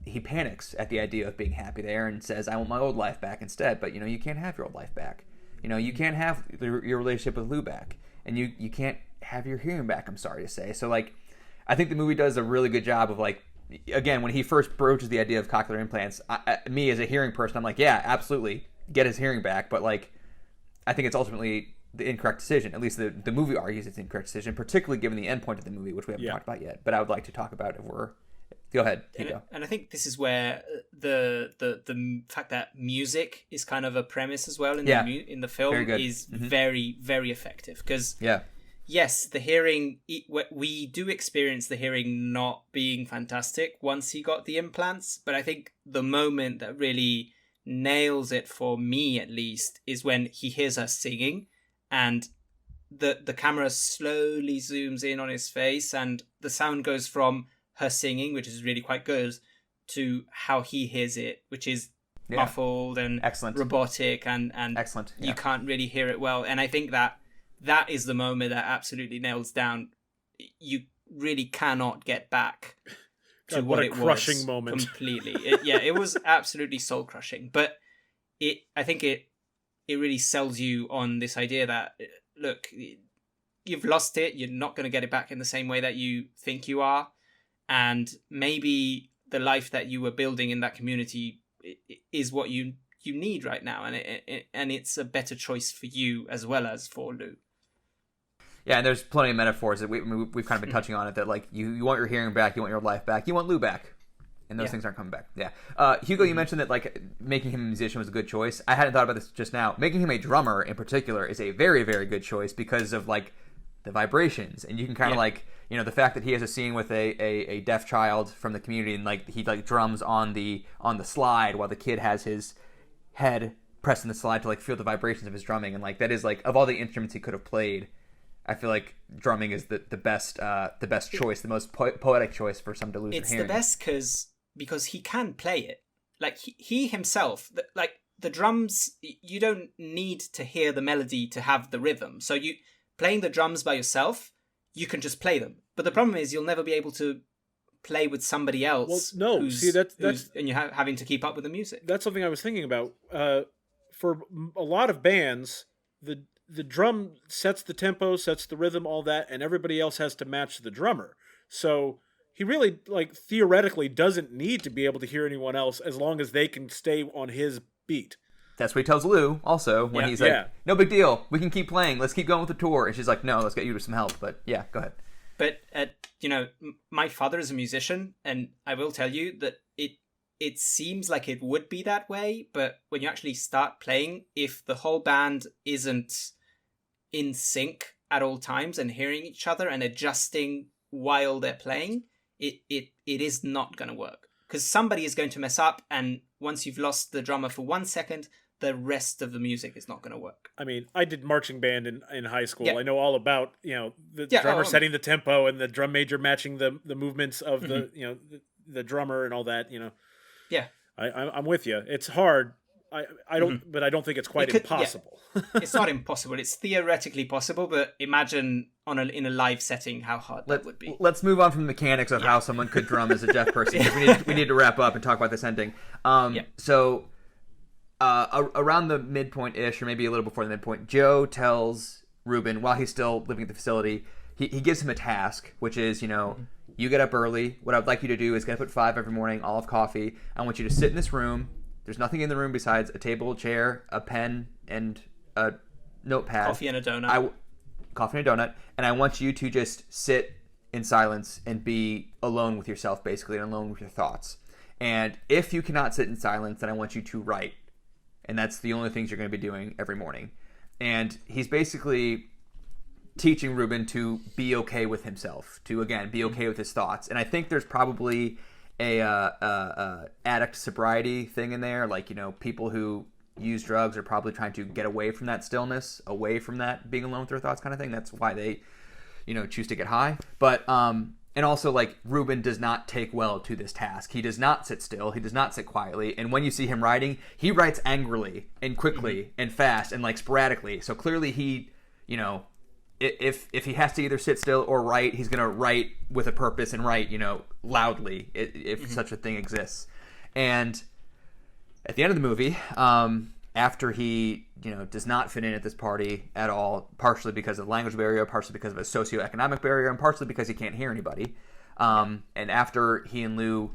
he panics at the idea of being happy there and says, I want my old life back instead. But you can't have your old life back. You can't have your relationship with Lou back, and you can't have your hearing back, I'm sorry to say. So I think the movie does a really good job of again, when he first broaches the idea of cochlear implants, me as a hearing person, I'm like, yeah, absolutely, get his hearing back. But I think it's ultimately the incorrect decision. At least the movie argues it's the incorrect decision, particularly given the end point of the movie, which we haven't talked about yet. But I would like to talk about if we're. Go ahead, Hugo. And I think this is where the fact that music is kind of a premise as well in the film is very, very effective, because yes, the hearing, we do experience the hearing not being fantastic once he got the implants, but I think the moment that really nails it for me, at least, is when he hears her singing, and the camera slowly zooms in on his face, and the sound goes from her singing, which is really quite good, to how he hears it, which is muffled and excellent, robotic, and excellent. You can't really hear it well. And I think that is the moment that absolutely nails down. You really cannot get back to what it was. Crushing moment. Completely. It was absolutely soul crushing. But I think it really sells you on this idea that, look, you've lost it. You're not going to get it back in the same way that you think you are. And maybe the life that you were building in that community is what you need right now, and it's a better choice for you as well as for Lou. Yeah, and there's plenty of metaphors that we've kind of been touching on it, that you want your hearing back, you want your life back, you want Lou back, and those things aren't coming back. Yeah, Hugo, you mentioned that making him a musician was a good choice. I hadn't thought about this just now. Making him a drummer in particular is a very, very good choice because of the vibrations, and you can kind of the fact that he has a scene with a deaf child from the community, and he drums on the slide while the kid has his head pressed in the slide to feel the vibrations of his drumming, and that is of all the instruments he could have played, I feel like drumming is the best choice, the most poetic choice for someone to lose their hearing. It's the best because he can play it. He himself, the drums, you don't need to hear the melody to have the rhythm. So you playing the drums by yourself, you can just play them. But the problem is you'll never be able to play with somebody else. Well, no, and you're having to keep up with the music. That's something I was thinking about. For a lot of bands, the drum sets the tempo, sets the rhythm, all that, and everybody else has to match the drummer. So he really, theoretically doesn't need to be able to hear anyone else as long as they can stay on his beat. That's what he tells Lou also when he's no big deal. We can keep playing. Let's keep going with the tour. And she's like, no, let's get you to some help. But yeah, go ahead. But my father is a musician, and I will tell you that it seems like it would be that way, but when you actually start playing, if the whole band isn't in sync at all times and hearing each other and adjusting while they're playing, it is not going to work. Because somebody is going to mess up, and once you've lost the drummer for 1 second, the rest of the music is not going to work. I mean, I did marching band in high school. Yeah. I know all about, the drummer setting the tempo and the drum major matching the movements of the drummer and all that, Yeah. I'm with you. It's hard. I don't, but I don't think it's quite impossible. Yeah. It's not impossible. It's theoretically possible, but imagine in a live setting how hard that would be. Let's move on from the mechanics of how someone could drum as a deaf person, because we need to wrap up and talk about this ending. So around the midpoint-ish, or maybe a little before the midpoint, Joe tells Ruben, while he's still living at the facility, he gives him a task, which is, you get up early. What I'd like you to do is get up at 5 every morning. I'll have coffee. I want you to sit in this room. There's nothing in the room besides a table, chair, a pen, and a notepad. Coffee and a donut. Coffee and a donut. And I want you to just sit in silence and be alone with yourself, basically, and alone with your thoughts. And if you cannot sit in silence, then I want you to write. And that's the only things you're going to be doing every morning. And he's basically teaching Ruben to be okay with himself, to, again, be okay with his thoughts. And I think there's probably a addict sobriety thing in there. Like, people who use drugs are probably trying to get away from that stillness, away from that being alone with their thoughts kind of thing. That's why they, choose to get high. But, and also, like, Ruben does not take well to this task. He does not sit still. He does not sit quietly. And when you see him writing, he writes angrily and quickly and fast and, like, sporadically. So clearly he, if he has to either sit still or write, he's going to write with a purpose and write, loudly, if such a thing exists. And at the end of the movie, after he, does not fit in at this party at all, partially because of the language barrier, partially because of a socioeconomic barrier, and partially because he can't hear anybody. And after he and Lou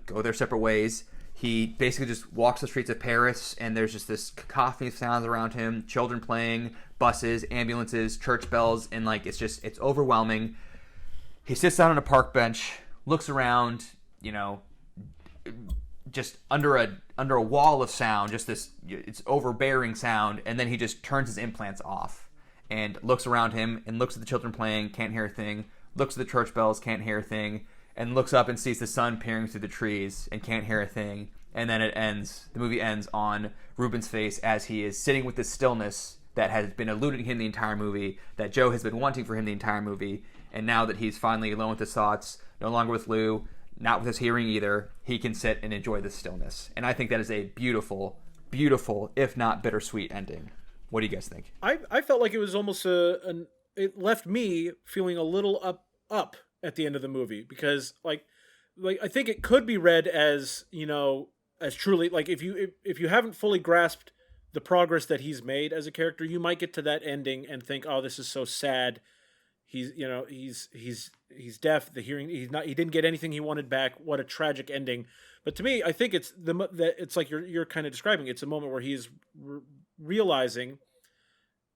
go their separate ways, he basically just walks the streets of Paris, and there's just this cacophony of sounds around him, children playing, buses, ambulances, church bells, and, like, it's overwhelming. He sits down on a park bench, looks around, just under a wall of sound, just this, it's overbearing sound, and then he just turns his implants off and looks around him and looks at the children playing, can't hear a thing, looks at the church bells, can't hear a thing, and looks up and sees the sun peering through the trees and can't hear a thing. And then the movie ends on Ruben's face as he is sitting with this stillness that has been eluding him the entire movie, that Joe has been wanting for him the entire movie, and now that he's finally alone with his thoughts, no longer with Lou, not with his hearing either, he can sit and enjoy this stillness. And I think that is a beautiful, beautiful, if not bittersweet ending. What do you guys think? I felt like it was almost it left me feeling a little up at the end of the movie, because like I think it could be read as, as truly, like, if you haven't fully grasped the progress that he's made as a character, you might get to that ending and think, oh, this is so sad. He's deaf, the hearing, he didn't get anything he wanted back. What a tragic ending. But to me, I think it's it's like you're kind of describing. It's a moment where he's realizing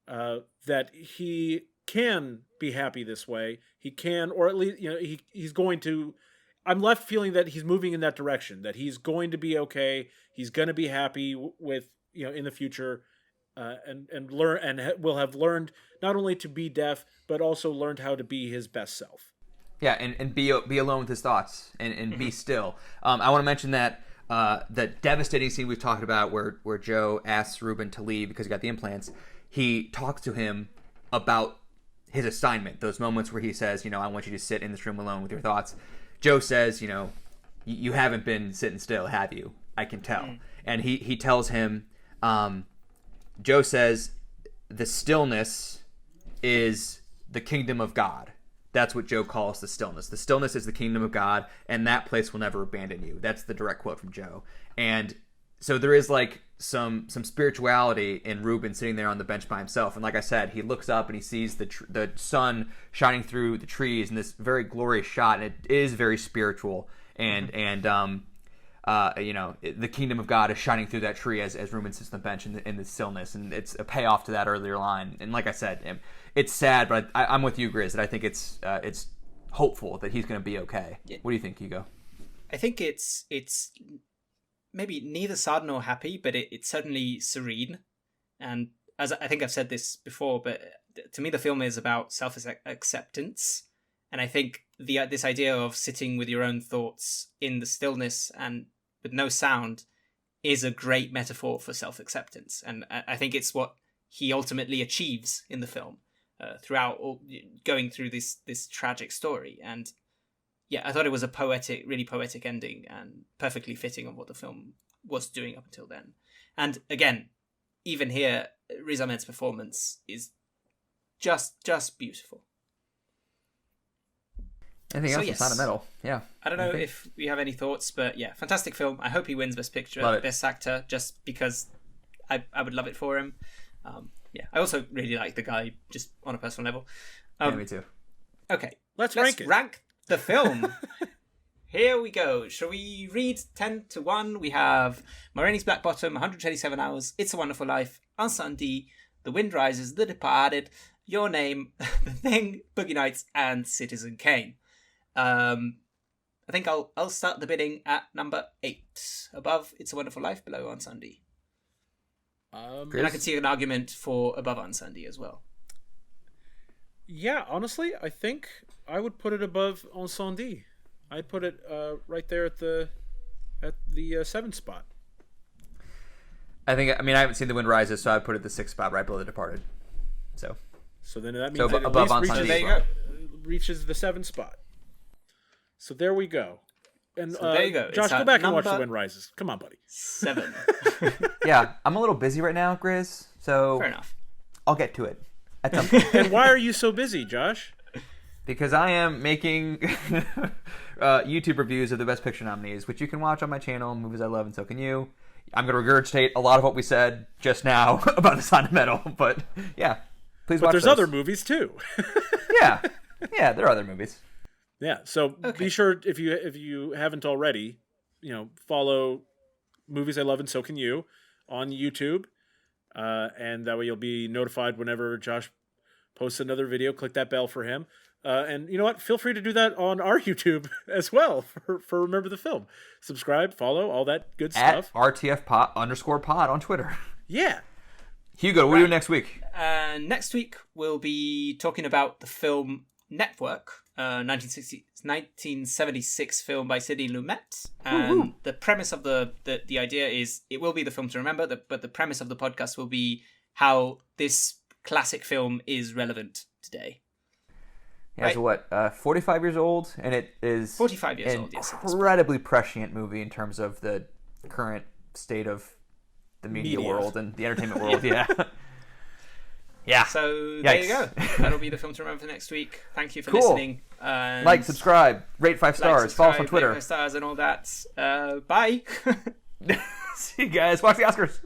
that he can be happy this way. He can, or at least, he's going to. I'm left feeling that he's moving in that direction, that he's going to be okay. He's going to be happy with, in the future, and learn, and will have learned not only to be deaf, but also learned how to be his best self. Yeah, and be alone with his thoughts and be still. I want to mention that that devastating scene we've talked about where Joe asks Ruben to leave because he got the implants. He talks to him about his assignment, those moments where he says, I want you to sit in this room alone with your thoughts. Joe says, you haven't been sitting still, have you? I can tell. And he tells him, Joe says, the stillness is the kingdom of God. That's what Joe calls the stillness. The stillness is the kingdom of God, and that place will never abandon you. That's the direct quote from Joe. And so there is like some spirituality in Ruben sitting there on the bench by himself. And like I said, he looks up and he sees the sun shining through the trees in this very glorious shot, and it is very spiritual. And the kingdom of God is shining through that tree as Ruben sits on the bench in the stillness, and it's a payoff to that earlier line. And like I said, it's sad, but I'm with you, Grizz, that I think it's hopeful that he's going to be okay. Yeah. What do you think, Hugo? I think it's maybe neither sad nor happy, but it's certainly serene. And as I think I've said this before, but to me the film is about self-acceptance. And I think this idea of sitting with your own thoughts in the stillness and with no sound is a great metaphor for self-acceptance. And I think it's what he ultimately achieves in the film throughout going through this tragic story. And yeah, I thought it was a really poetic ending and perfectly fitting of what the film was doing up until then. And again, even here, Riz Ahmed's performance is just beautiful. Anything else with Sentimental? Yeah. I don't know if we have any thoughts, but yeah, fantastic film. I hope he wins Best Picture, Best Actor, just because I would love it for him. Yeah, I also really like the guy, just on a personal level. Yeah, me too. Okay, let's rank it. Rank the film. Here we go. Shall we read 10 to 1? We have Ma Rainey's Black Bottom, 127 Hours, It's a Wonderful Life, Incendie, The Wind Rises, The Departed, Your Name, The Thing, Boogie Nights, and Citizen Kane. I think I'll start the bidding at number 8. Above It's a Wonderful Life, below Incendie. And I can see an argument for above Incendie as well. Yeah, honestly, I think I would put it above Incendie. I'd put it right there at the 7th spot. I haven't seen The Wind Rises, so I'd put it the 6th spot, right below The Departed. So then that means it above at least Incendie reaches the 7th spot. So there we go. And there you go. Josh, go back and watch The Wind Rises. Come on, buddy. 7. Yeah, I'm a little busy right now, Grizz. So fair enough. I'll get to it at some point. And why are you so busy, Josh? Because I am making YouTube reviews of the Best Picture nominees, which you can watch on my channel, Movies I Love and So Can You. I'm going to regurgitate a lot of what we said just now about The Sound of Metal, but yeah, please watch But there's those. other movies too. Yeah, there are other movies. Yeah, so be sure, if you haven't already, follow Movies I Love and So Can You on YouTube, and that way you'll be notified whenever Josh posts another video. Click that bell for him. And you know what? Feel free to do that on our YouTube as well for Remember the Film. Subscribe, follow, all that good stuff. At RTF_pod on Twitter. Yeah. Hugo, what are we doing next week? Next week, we'll be talking about the film Network, 1976 film by Sidney Lumet. And the premise of the idea is it will be the film to remember, but the premise of the podcast will be how this classic film is relevant today. Yeah, right. So what, 45 years old, and it is 45 years old, yes. Incredibly prescient movie in terms of the current state of the media world and the entertainment world. Yeah. Yeah. So there you go. That'll be the film to remember for next week. Thank you for listening. Like, subscribe, rate 5 stars, follow us on Twitter. Rate 5 stars and all that. Bye. See you guys. Watch the Oscars.